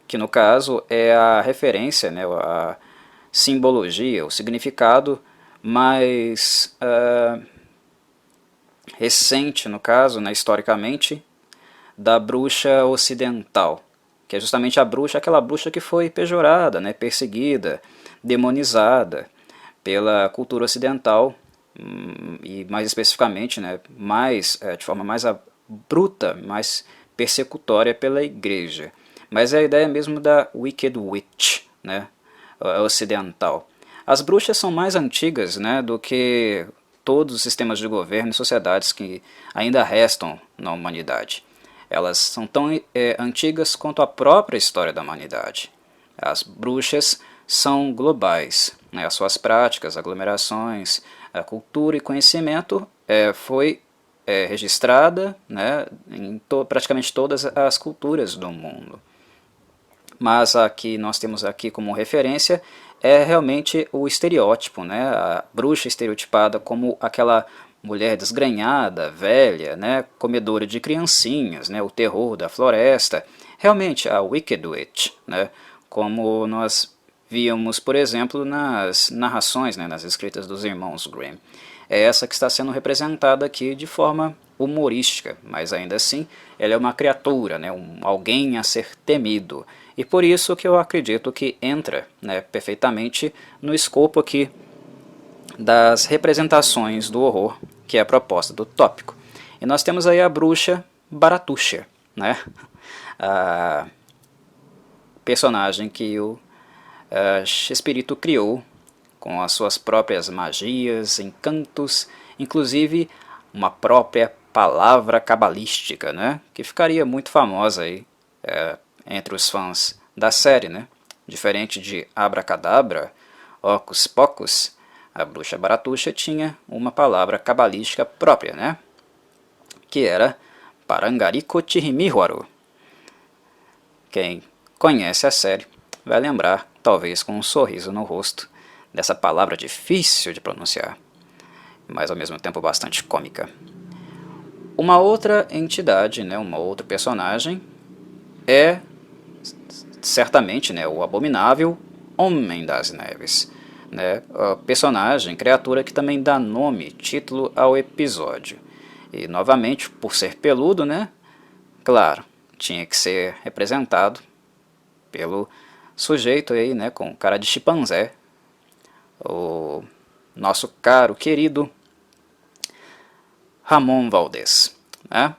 Que no caso é a referência, né, a simbologia, o significado mais recente, no caso, né, historicamente, da bruxa ocidental, que é justamente a bruxa, aquela bruxa que foi pejorada, né, perseguida, demonizada pela cultura ocidental, e mais especificamente, né, de forma mais bruta, mais persecutória pela igreja. Mas é a ideia mesmo da Wicked Witch, né, ocidental. As bruxas são mais antigas, né, do que todos os sistemas de governo e sociedades que ainda restam na humanidade. Elas são tão antigas quanto a própria história da humanidade. As bruxas são globais, né? As suas práticas, aglomerações, a cultura e conhecimento foi registrada, né, em praticamente todas as culturas do mundo. Mas a que nós temos aqui como referência é realmente o estereótipo, né? A bruxa estereotipada como aquela mulher desgrenhada, velha, né? Comedora de criancinhas, né? O terror da floresta. Realmente a Wicked Witch, né? Como nós víamos, por exemplo, nas narrações, né? Nas escritas dos irmãos Grimm. É essa que está sendo representada aqui de forma humorística, mas ainda assim ela é uma criatura, né, alguém a ser temido. E por isso que eu acredito que entra, né, perfeitamente no escopo aqui das representações do horror, que é a proposta do tópico. E nós temos aí a bruxa Baratuxa, né, a personagem que o Chespirito criou com as suas próprias magias, encantos, inclusive uma própria palavra cabalística, né, que ficaria muito famosa aí, entre os fãs da série, né? Diferente de Abracadabra, Ocus Pocus, a bruxa Baratuxa tinha uma palavra cabalística própria, né, que era Parangaricotihimihuaru. Quem conhece a série vai lembrar, talvez com um sorriso no rosto, dessa palavra difícil de pronunciar, mas ao mesmo tempo bastante cômica. Uma outra entidade, né, uma outra personagem é certamente, né, o abominável Homem das Neves, né, a personagem, criatura que também dá nome, título ao episódio. E novamente, por ser peludo, né, claro, tinha que ser representado pelo sujeito aí, né, com cara de chimpanzé, o nosso caro, querido Ramon Valdez, né?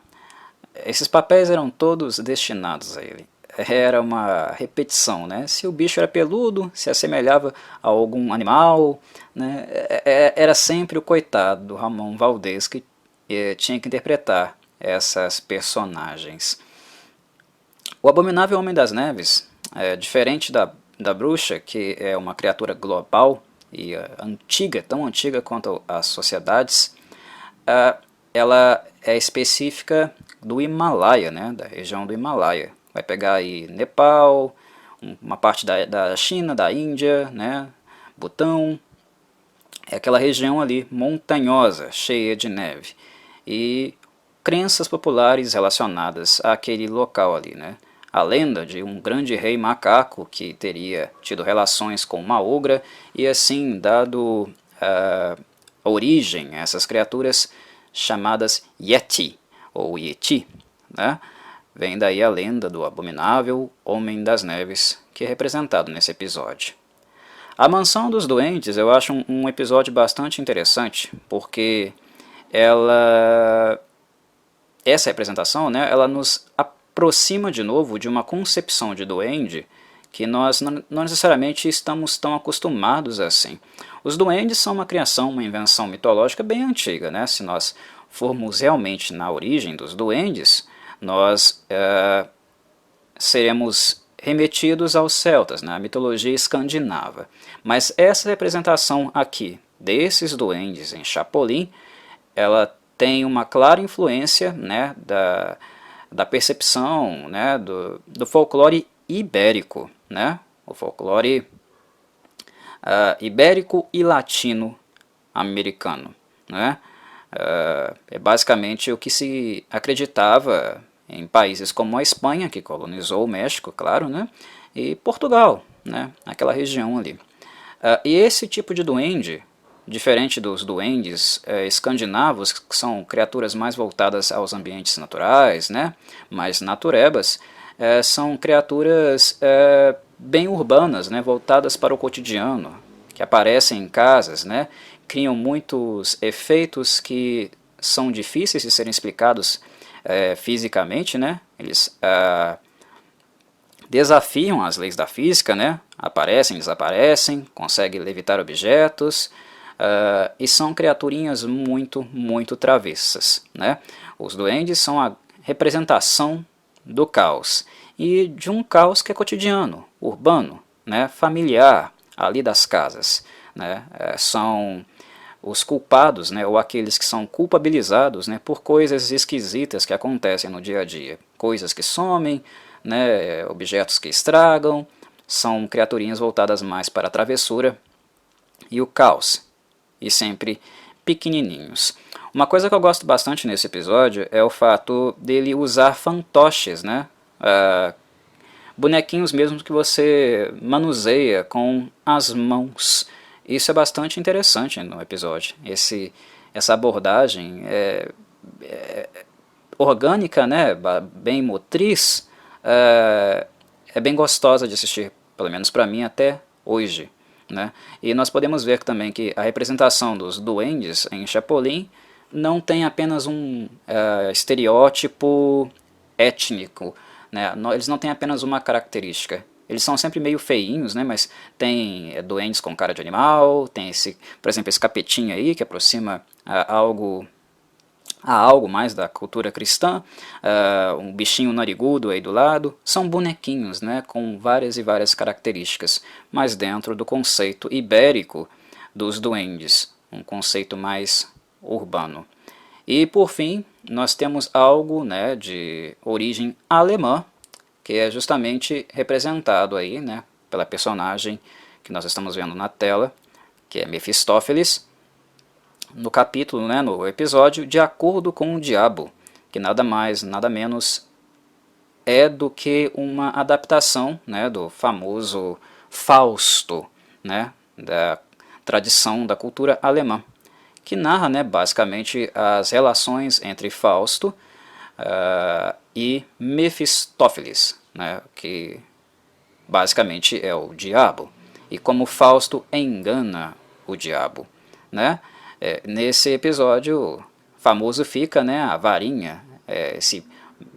Esses papéis eram todos destinados a ele. Era uma repetição, né? Se o bicho era peludo, se assemelhava a algum animal, né? Era sempre o coitado do Ramon Valdez que tinha que interpretar essas personagens. O Abominável Homem das Neves, diferente da bruxa, que é uma criatura global e antiga, tão antiga quanto as sociedades, ela é específica do Himalaia, né, da região do Himalaia. Vai pegar aí Nepal, uma parte da China, da Índia, né, Butão, é aquela região ali montanhosa, cheia de neve. E crenças populares relacionadas àquele local ali, né. A lenda de um grande rei macaco que teria tido relações com uma ogra e assim dado origem a essas criaturas chamadas Yeti, ou Yeti, né? Vem daí a lenda do abominável Homem das Neves, que é representado nesse episódio. A Mansão dos Duendes eu acho um episódio bastante interessante, porque essa representação, né, ela nos aproxima de novo de uma concepção de duende que nós não necessariamente estamos tão acostumados assim. Os duendes são uma criação, uma invenção mitológica bem antiga, né? Se nós formos realmente na origem dos duendes, nós seremos remetidos aos celtas, né? A mitologia escandinava. Mas essa representação aqui desses duendes em Chapolin, ela tem uma clara influência, né, da percepção, né, do folclore ibérico, né, o folclore ibérico e latino-americano, né. É basicamente o que se acreditava em países como a Espanha, que colonizou o México, claro, né, e Portugal, né, aquela região ali. E esse tipo de duende, diferente dos duendes escandinavos, que são criaturas mais voltadas aos ambientes naturais, né, mais naturebas, são criaturas bem urbanas, né, voltadas para o cotidiano, que aparecem em casas, né, criam muitos efeitos que são difíceis de serem explicados fisicamente, né, eles desafiam as leis da física, né, aparecem, desaparecem, conseguem levitar objetos, e são criaturinhas muito travessas, né. Os duendes são a representação do caos, e de um caos que é cotidiano, urbano, né, familiar, ali das casas, né, são os culpados, né, ou aqueles que são culpabilizados, né, por coisas esquisitas que acontecem no dia a dia, coisas que somem, né, objetos que estragam, são criaturinhas voltadas mais para a travessura e o caos, e sempre pequenininhos. Uma coisa que eu gosto bastante nesse episódio é o fato dele usar fantoches, né, bonequinhos mesmo que você manuseia com as mãos. Isso é bastante interessante no episódio. Essa abordagem orgânica, né, bem motriz, é bem gostosa de assistir, pelo menos para mim até hoje, né? E nós podemos ver também que a representação dos duendes em Chapolin não tem apenas um estereótipo étnico, né? Eles não têm apenas uma característica. Eles são sempre meio feinhos, né? Mas tem duendes com cara de animal, tem por exemplo, esse capetinho aí que aproxima a algo mais da cultura cristã, um bichinho narigudo aí do lado. São bonequinhos, né? Com várias e várias características, mas dentro do conceito ibérico dos duendes, um conceito mais urbano. E por fim, nós temos algo, né, de origem alemã, que é justamente representado aí, né, pela personagem que nós estamos vendo na tela, que é Mefistófeles, no capítulo, né, no episódio De Acordo com o Diabo, que nada mais, nada menos é do que uma adaptação, né, do famoso Fausto, né, da tradição da cultura alemã, que narra, né, basicamente as relações entre Fausto e Mefistófeles, né, que basicamente é o diabo, e como Fausto engana o diabo, né? Nesse episódio famoso fica, né, a varinha, esse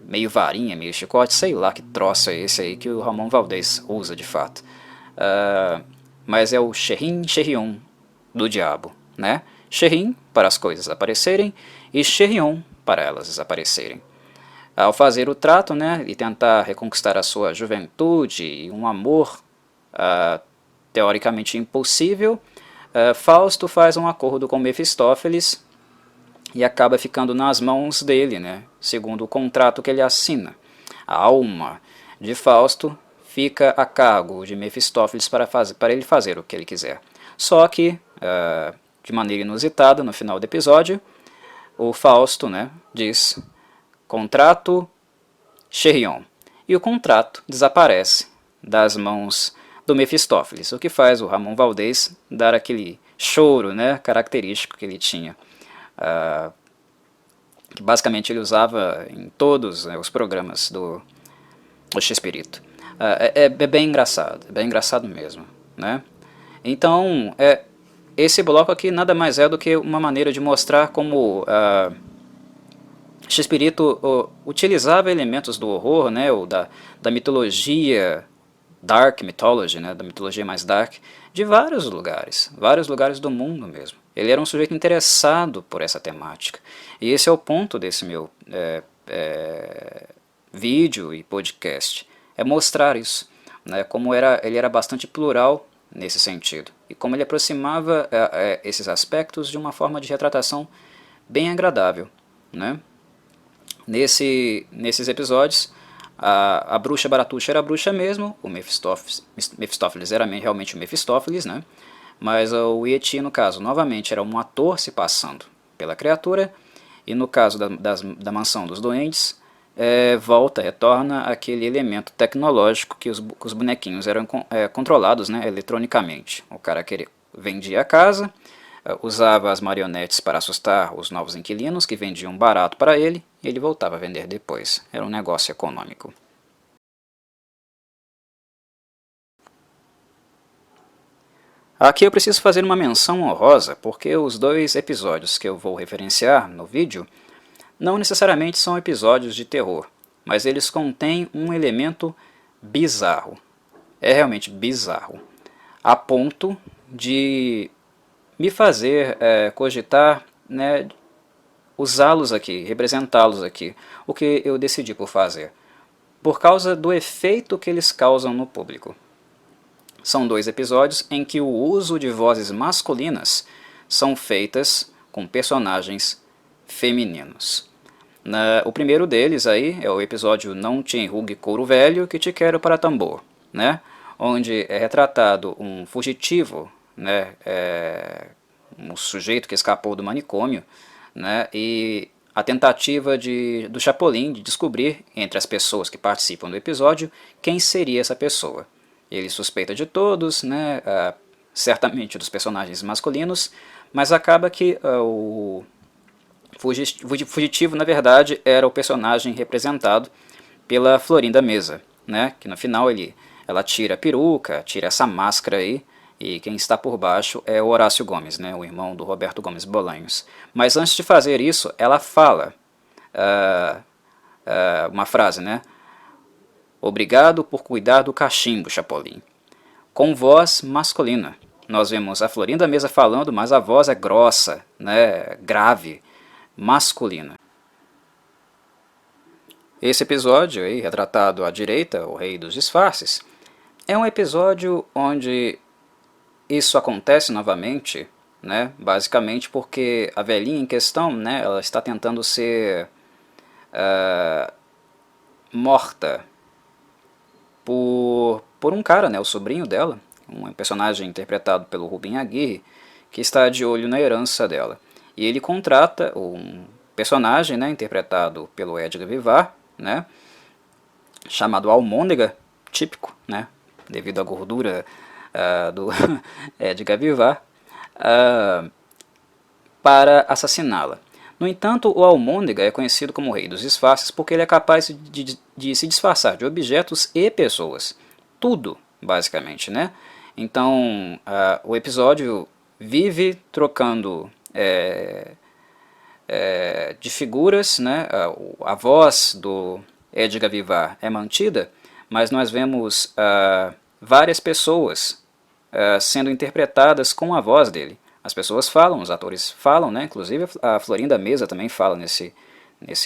meio varinha, meio chicote, sei lá que troço é esse aí que o Ramon Valdez usa de fato. Mas é o Xerrim Xerrion do diabo, né? Xerrim para as coisas aparecerem e Xerrion para elas desaparecerem. Ao fazer o trato, né, e tentar reconquistar a sua juventude e um amor teoricamente impossível, Fausto faz um acordo com Mefistófeles e acaba ficando nas mãos dele, né, segundo o contrato que ele assina. A alma de Fausto fica a cargo de Mefistófeles para ele fazer o que ele quiser. Só que, de maneira inusitada, no final do episódio, o Fausto, né, diz: contrato Xerrion. E o contrato desaparece das mãos do Mefistófeles, o que faz o Ramon Valdez dar aquele choro, né, característico que ele tinha, que basicamente ele usava em todos, né, os programas do Chespirito. É bem engraçado mesmo, né? Então, esse bloco aqui nada mais é do que uma maneira de mostrar como Chespirito utilizava elementos do horror, né, ou da mitologia, dark mythology, né, da mitologia mais dark, de vários lugares do mundo mesmo. Ele era um sujeito interessado por essa temática. E esse é o ponto desse meu vídeo e podcast, é mostrar isso, né, como ele era bastante plural nesse sentido, e como ele aproximava esses aspectos de uma forma de retratação bem agradável, né? Nesses episódios, a bruxa Baratuxa era a bruxa mesmo, o Mefistófeles era realmente o Mefistófeles, né? Mas o Yeti, no caso, novamente era um ator se passando pela criatura, e no caso da mansão dos doentes, retorna aquele elemento tecnológico que os bonequinhos eram controlados, né, eletronicamente. O cara vendia a casa, usava as marionetes para assustar os novos inquilinos que vendiam barato para ele, e ele voltava a vender depois. Era um negócio econômico. Aqui eu preciso fazer uma menção honrosa, porque os dois episódios que eu vou referenciar no vídeo não necessariamente são episódios de terror, mas eles contêm um elemento bizarro. É realmente bizarro, a ponto de me fazer cogitar, né, usá-los aqui, representá-los aqui, o que eu decidi por fazer, por causa do efeito que eles causam no público. São dois episódios em que o uso de vozes masculinas são feitas com personagens femininos. O primeiro deles aí é o episódio Não Te Enrugue Couro Velho que Te Quero para Tambor, né? Onde é retratado um fugitivo, né? Um sujeito que escapou do manicômio, né? E a tentativa do Chapolin de descobrir entre as pessoas que participam do episódio quem seria essa pessoa. Ele suspeita de todos, né? Certamente dos personagens masculinos, mas acaba que o fugitivo, na verdade, era o personagem representado pela Florinda Mesa, né? Que no final ela tira a peruca, tira essa máscara aí, e quem está por baixo é o Horácio Gomes, né? O irmão do Roberto Gomes Bolanhos. Mas antes de fazer isso, ela fala uma frase, né? Obrigado por cuidar do cachimbo, Chapolin. Com voz masculina. Nós vemos a Florinda Mesa falando, mas a voz é grossa, né? Grave, masculina. Esse episódio, aí, retratado à direita, o Rei dos Disfarces, é um episódio onde isso acontece novamente, né? Basicamente porque a velhinha em questão, né, ela está tentando ser morta por um cara, né, o sobrinho dela, um personagem interpretado pelo Rubem Aguirre, que está de olho na herança dela. E ele contrata um personagem, né, interpretado pelo Edgar Vivar, né, chamado Almôndega, típico, né, devido à gordura do Edgar Vivar, para assassiná-la. No entanto, o Almôndega é conhecido como o rei dos disfarces porque ele é capaz de se disfarçar de objetos e pessoas. Tudo, basicamente, né? Então, o episódio vive trocando de figuras, né? A voz do Edgar Vivar é mantida, mas nós vemos várias pessoas sendo interpretadas com a voz dele. As pessoas falam, os atores falam, né? Inclusive a Florinda Mesa também fala nesse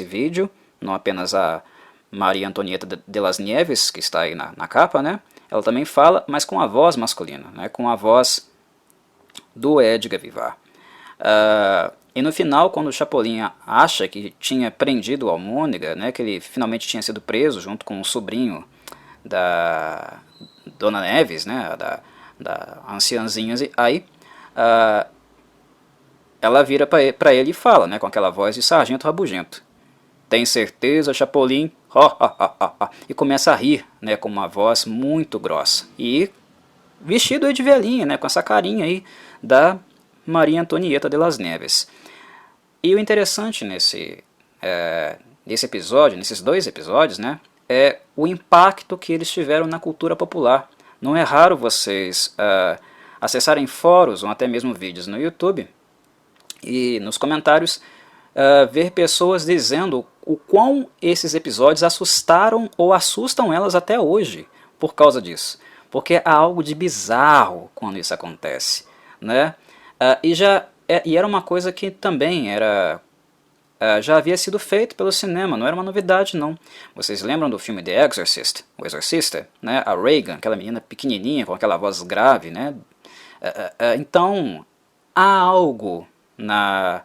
vídeo, não apenas a Maria Antonieta de las Nieves, que está aí na capa, né? Ela também fala, mas com a voz masculina, né? Com a voz do Edgar Vivar. E no final, quando o Chapolin acha que tinha prendido o Almôndega, né, que ele finalmente tinha sido preso junto com o sobrinho da Dona Neves, né, da anciãzinha, aí ela vira para ele e fala, né, com aquela voz de sargento rabugento: tem certeza, Chapolin? E começa a rir, né, com uma voz muito grossa. E vestido aí de velhinha, né, com essa carinha aí da Maria Antonieta de las Neves. E o interessante nesse episódio, nesses dois episódios, né, é o impacto que eles tiveram na cultura popular. Não é raro vocês acessarem fóruns ou até mesmo vídeos no YouTube e nos comentários ver pessoas dizendo o quão esses episódios assustaram ou assustam elas até hoje por causa disso. Porque há algo de bizarro quando isso acontece, né? E era uma coisa que também já havia sido feito pelo cinema, não era uma novidade não. Vocês lembram do filme The Exorcist, o Exorcista, né? A Reagan, aquela menina pequenininha com aquela voz grave, né? Então há algo na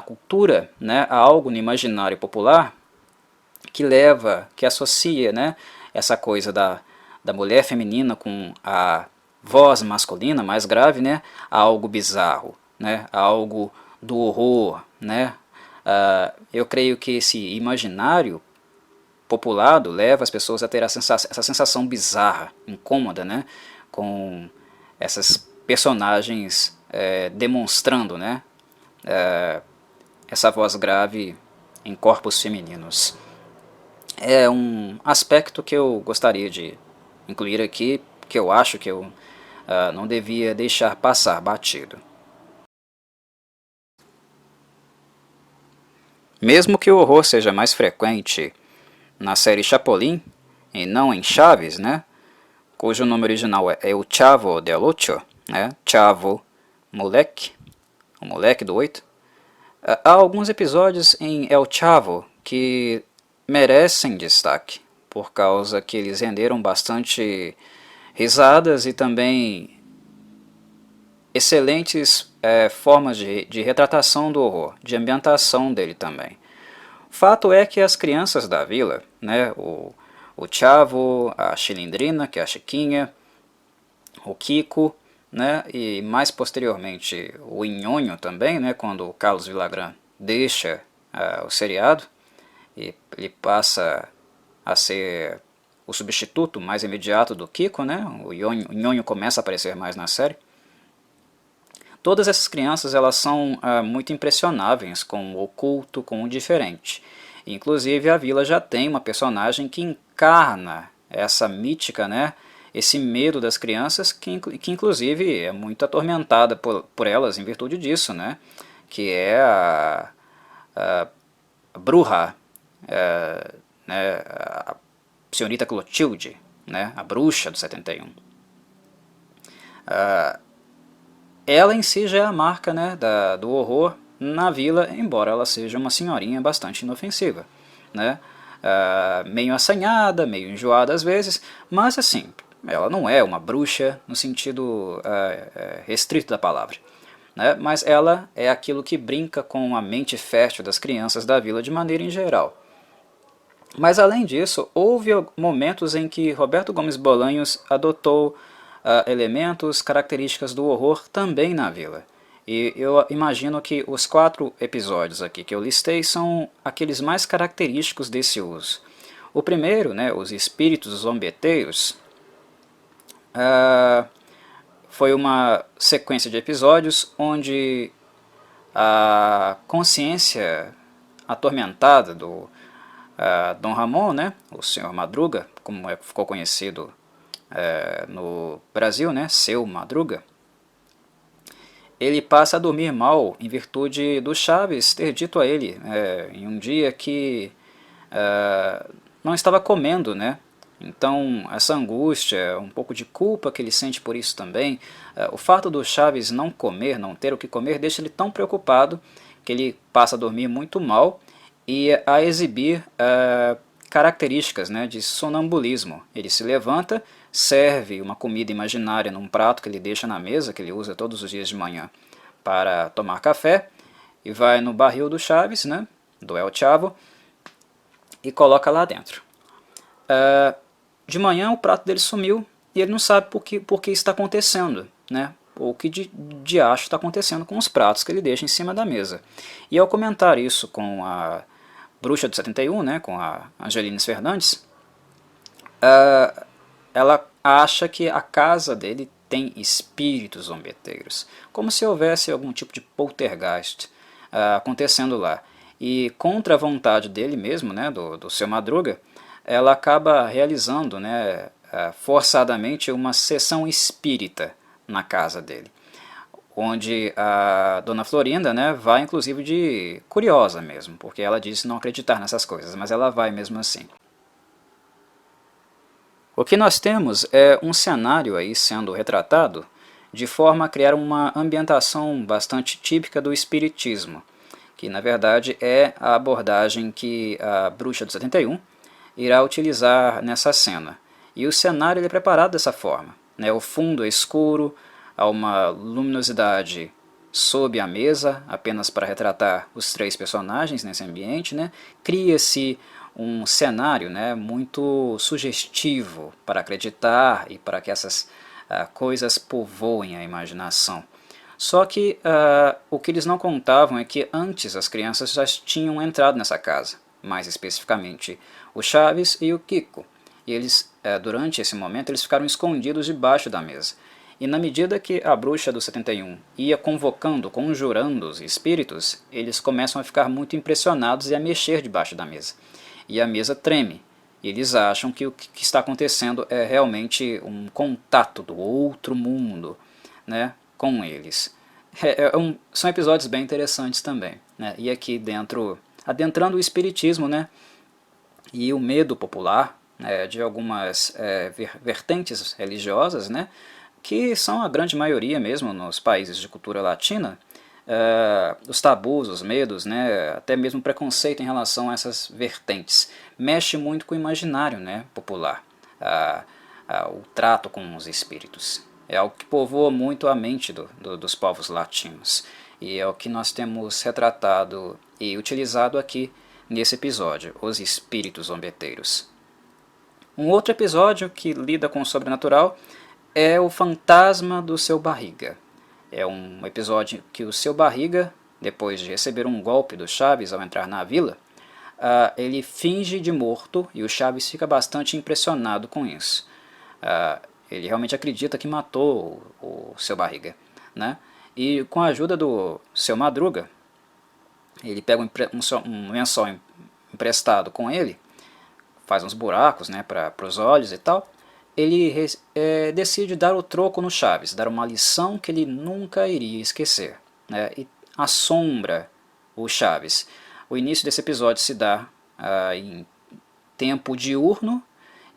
cultura, né? Há algo no imaginário popular que associa, né, essa coisa da mulher feminina com a voz masculina mais grave, né, a algo bizarro, né, a algo do horror, né. Eu creio que esse imaginário populado leva as pessoas a ter essa sensação bizarra, incômoda, né, com essas personagens demonstrando, né, essa voz grave em corpos femininos. É um aspecto que eu gostaria de incluir aqui, que eu acho que eu não devia deixar passar batido. Mesmo que o horror seja mais frequente na série Chapolin e não em Chaves, né, cujo nome original é O Chavo del Ocho, né, Chavo, moleque, o moleque do 8, há alguns episódios em El Chavo que merecem destaque, por causa que eles renderam bastante risadas e também excelentes formas de retratação do horror, de ambientação dele também. O fato é que as crianças da vila, né, o Chavo, a Chilindrina, que é a Chiquinha, o Kiko, né, e mais posteriormente o Nhonho também, né, quando o Carlos Villagrán deixa o seriado, e ele passa a ser o substituto mais imediato do Kiko, né, o Nhonho começa a aparecer mais na série. Todas essas crianças elas são muito impressionáveis com o oculto, com o diferente. Inclusive a vila já tem uma personagem que encarna essa mítica, né, esse medo das crianças, que inclusive é muito atormentada por elas em virtude disso, né, que é a Bruja, né, a senhorita Clotilde, né, a bruxa do 71. Ela em si já é a marca, né, do horror na vila, embora ela seja uma senhorinha bastante inofensiva, né, meio assanhada, meio enjoada às vezes, mas assim, ela não é uma bruxa no sentido restrito da palavra, né, mas ela é aquilo que brinca com a mente fértil das crianças da vila de maneira em geral. Mas além disso, houve momentos em que Roberto Gomes Bolanhos adotou elementos, características do horror também na vila. E eu imagino que os 4 episódios aqui que eu listei são aqueles mais característicos desse uso. O primeiro, né, os espíritos zombeteiros, foi uma sequência de episódios onde a consciência atormentada do Dom Ramon, né, o Senhor Madruga, como ficou conhecido no Brasil, né, Seu Madruga, ele passa a dormir mal em virtude do Chaves ter dito a ele em um dia que não estava comendo, né? Então, essa angústia, um pouco de culpa que ele sente por isso também, o fato do Chaves não comer, não ter o que comer, deixa ele tão preocupado que ele passa a dormir muito mal e a exibir características, né, de sonambulismo. Ele se levanta, serve uma comida imaginária num prato que ele deixa na mesa, que ele usa todos os dias de manhã para tomar café, e vai no barril do Chaves, né, do El Chavo, e coloca lá dentro. De manhã o prato dele sumiu e ele não sabe por que está acontecendo, né? Ou que de acho está acontecendo com os pratos que ele deixa em cima da mesa. E ao comentar isso com a Bruxa do 71, né, com a Angelines Fernandes, ela acha que a casa dele tem espíritos zombeteiros, como se houvesse algum tipo de poltergeist acontecendo lá. E contra a vontade dele mesmo, né, do Seu Madruga, ela acaba realizando, né, forçadamente uma sessão espírita na casa dele, onde a Dona Florinda, né, vai inclusive de curiosa mesmo, porque ela disse não acreditar nessas coisas, mas ela vai mesmo assim. O que nós temos é um cenário aí sendo retratado de forma a criar uma ambientação bastante típica do espiritismo, que na verdade é a abordagem que a Bruxa do 71 irá utilizar nessa cena. E o cenário ele é preparado dessa forma, né? O fundo é escuro, há uma luminosidade sob a mesa, apenas para retratar os 3 personagens nesse ambiente, né? Cria-se um cenário, né, muito sugestivo para acreditar e para que essas coisas povoem a imaginação. Só que o que eles não contavam é que antes as crianças já tinham entrado nessa casa, mais especificamente o Chaves e o Kiko. E eles, durante esse momento, eles ficaram escondidos debaixo da mesa. E na medida que a Bruxa do 71 ia convocando, conjurando os espíritos, eles começam a ficar muito impressionados e a mexer debaixo da mesa. E a mesa treme. E eles acham que o que está acontecendo é realmente um contato do outro mundo, né, com eles. São episódios bem interessantes também, né? E aqui dentro, adentrando o espiritismo, né, e o medo popular, né, de algumas vertentes religiosas, né, que são a grande maioria mesmo nos países de cultura latina, os tabus, os medos, né, até mesmo preconceito em relação a essas vertentes. Mexe muito com o imaginário, né, popular, o trato com os espíritos. É algo que povoa muito a mente dos povos latinos. E é o que nós temos retratado e utilizado aqui nesse episódio, os espíritos zombeteiros. Um outro episódio que lida com o sobrenatural é o fantasma do Seu Barriga. É um episódio que o Seu Barriga, depois de receber um golpe do Chaves ao entrar na vila, ele finge de morto e o Chaves fica bastante impressionado com isso. Ele realmente acredita que matou o Seu Barriga, né? E com a ajuda do Seu Madruga, ele pega um lençol emprestado com ele, faz uns buracos, né, para os olhos e tal. Ele decide dar o troco no Chaves, dar uma lição que ele nunca iria esquecer, né, e assombra o Chaves. O início desse episódio se dá em tempo diurno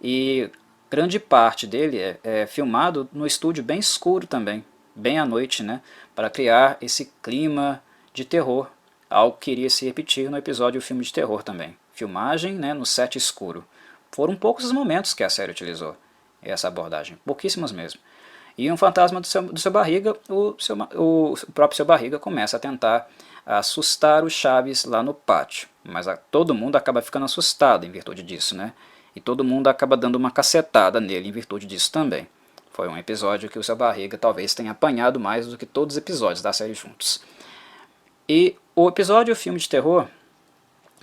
e grande parte dele é filmado no estúdio bem escuro também, bem à noite, né, para criar esse clima de terror, algo que iria se repetir no episódio Filme de Terror também. Filmagem, né, no set escuro. Foram poucos os momentos que a série utilizou essa abordagem, pouquíssimos mesmo. E um fantasma do seu Barriga, o próprio seu Barriga começa a tentar assustar o Chaves lá no pátio. Mas todo mundo acaba ficando assustado em virtude disso, né? E todo mundo acaba dando uma cacetada nele em virtude disso também. Foi um episódio que o seu Barriga talvez tenha apanhado mais do que todos os episódios da série juntos. E o episódio filme de terror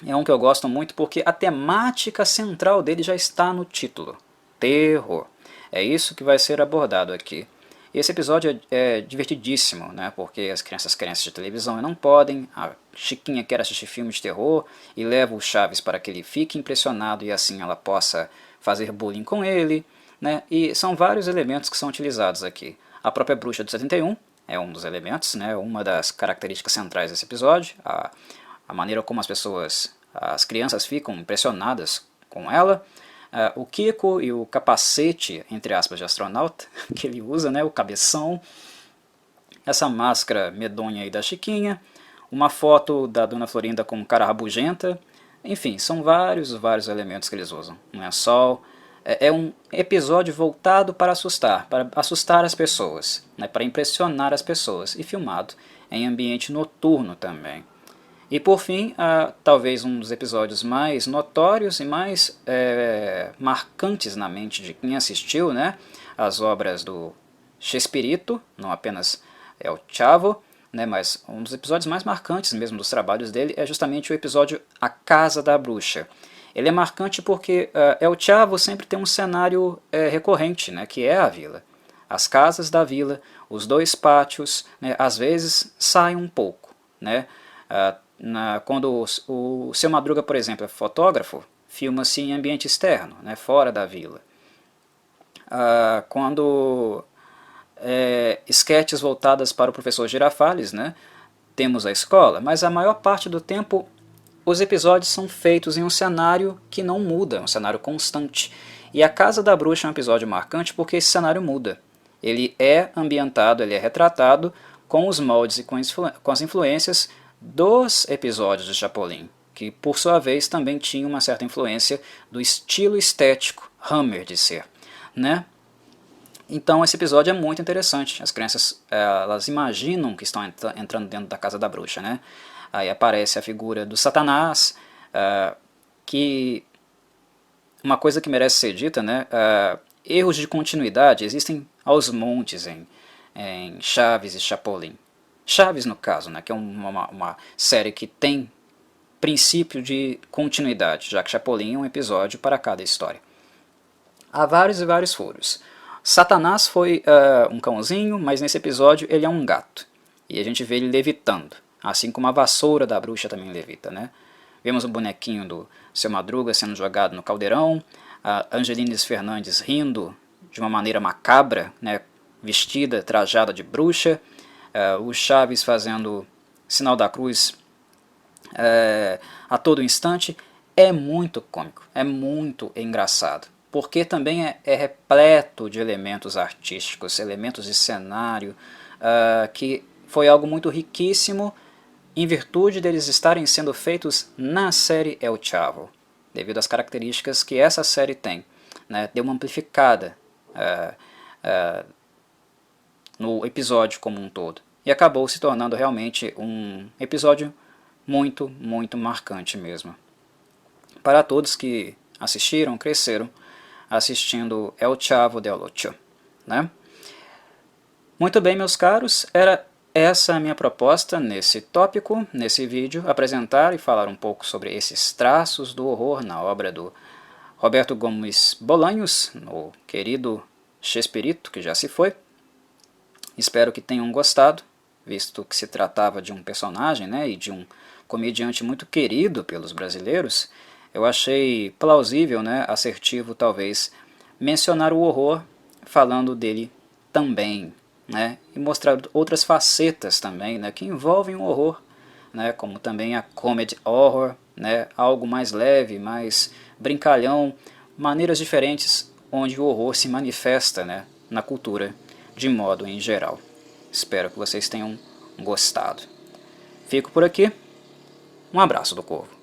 é um que eu gosto muito porque a temática central dele já está no título. Terror. É isso que vai ser abordado aqui. E esse episódio é divertidíssimo, né? Porque as crianças querem assistir televisão e não podem. A Chiquinha quer assistir filme de terror e leva o Chaves para que ele fique impressionado e assim ela possa fazer bullying com ele, né? E são vários elementos que são utilizados aqui. A própria bruxa de 71 é um dos elementos, né? Uma das características centrais desse episódio. A maneira como as crianças ficam impressionadas com ela. O Kiko e o capacete, entre aspas, de astronauta, que ele usa, né, o cabeção, essa máscara medonha aí da Chiquinha, uma foto da Dona Florinda com cara rabugenta, enfim, são vários elementos que eles usam. Um lençol, é um episódio voltado para assustar as pessoas, né, para impressionar as pessoas, e filmado em ambiente noturno também. E por fim, talvez um dos episódios mais notórios e mais marcantes na mente de quem assistiu, né, as obras do Chespirito, não apenas El Chavo, né, mas um dos episódios mais marcantes mesmo dos trabalhos dele é justamente o episódio A Casa da Bruxa. Ele é marcante porque El Chavo sempre tem um cenário recorrente, né, que é a vila. As casas da vila, os dois pátios, né, às vezes saem um pouco, né. Quando o Seu Madruga, por exemplo, é fotógrafo, filma-se em ambiente externo, né, fora da vila. Quando esquetes voltadas para o professor Girafales, né, temos a escola, mas a maior parte do tempo os episódios são feitos em um cenário que não muda, um cenário constante. E a Casa da Bruxa é um episódio marcante porque esse cenário muda. Ele é ambientado, ele é retratado com os moldes e com as influências dos episódios de Chapolin, que por sua vez também tinha uma certa influência do estilo estético Hammer de ser, né? Então esse episódio é muito interessante. As crianças elas imaginam que estão entrando dentro da Casa da Bruxa, né? Aí aparece a figura do Satanás, que uma coisa que merece ser dita, né? Erros de continuidade existem aos montes em Chaves e Chapolin. Chaves, no caso, né, que é uma série que tem princípio de continuidade, já que Chapolin é um episódio para cada história. Há vários e vários furos. Satanás foi um cãozinho, mas nesse episódio ele é um gato. E a gente vê ele levitando, assim como a vassoura da bruxa também levita, né? Vemos o bonequinho do Seu Madruga sendo jogado no caldeirão, a Angelines Fernandes rindo de uma maneira macabra, né, vestida, trajada de bruxa, o Chaves fazendo sinal da cruz a todo instante. É muito cômico, é muito engraçado, porque também é repleto de elementos artísticos, elementos de cenário, que foi algo muito riquíssimo em virtude deles estarem sendo feitos na série El Chavo, devido às características que essa série tem, né? Deu uma amplificada no episódio como um todo, e acabou se tornando realmente um episódio muito, muito marcante mesmo. Para todos que assistiram, cresceram assistindo El Chavo del Ocho, né? Muito bem, meus caros, era essa a minha proposta nesse tópico, nesse vídeo, apresentar e falar um pouco sobre esses traços do horror na obra do Roberto Gomes Bolanhos, o querido Chespirito, que já se foi. Espero que tenham gostado, visto que se tratava de um personagem, né, e de um comediante muito querido pelos brasileiros. Eu achei plausível, né, assertivo talvez, mencionar o horror falando dele também, né, e mostrar outras facetas também, né, que envolvem o horror, né, como também a comedy horror, né, algo mais leve, mais brincalhão, maneiras diferentes onde o horror se manifesta, né, na cultura de modo em geral. Espero que vocês tenham gostado. Fico por aqui. Um abraço do Corvo.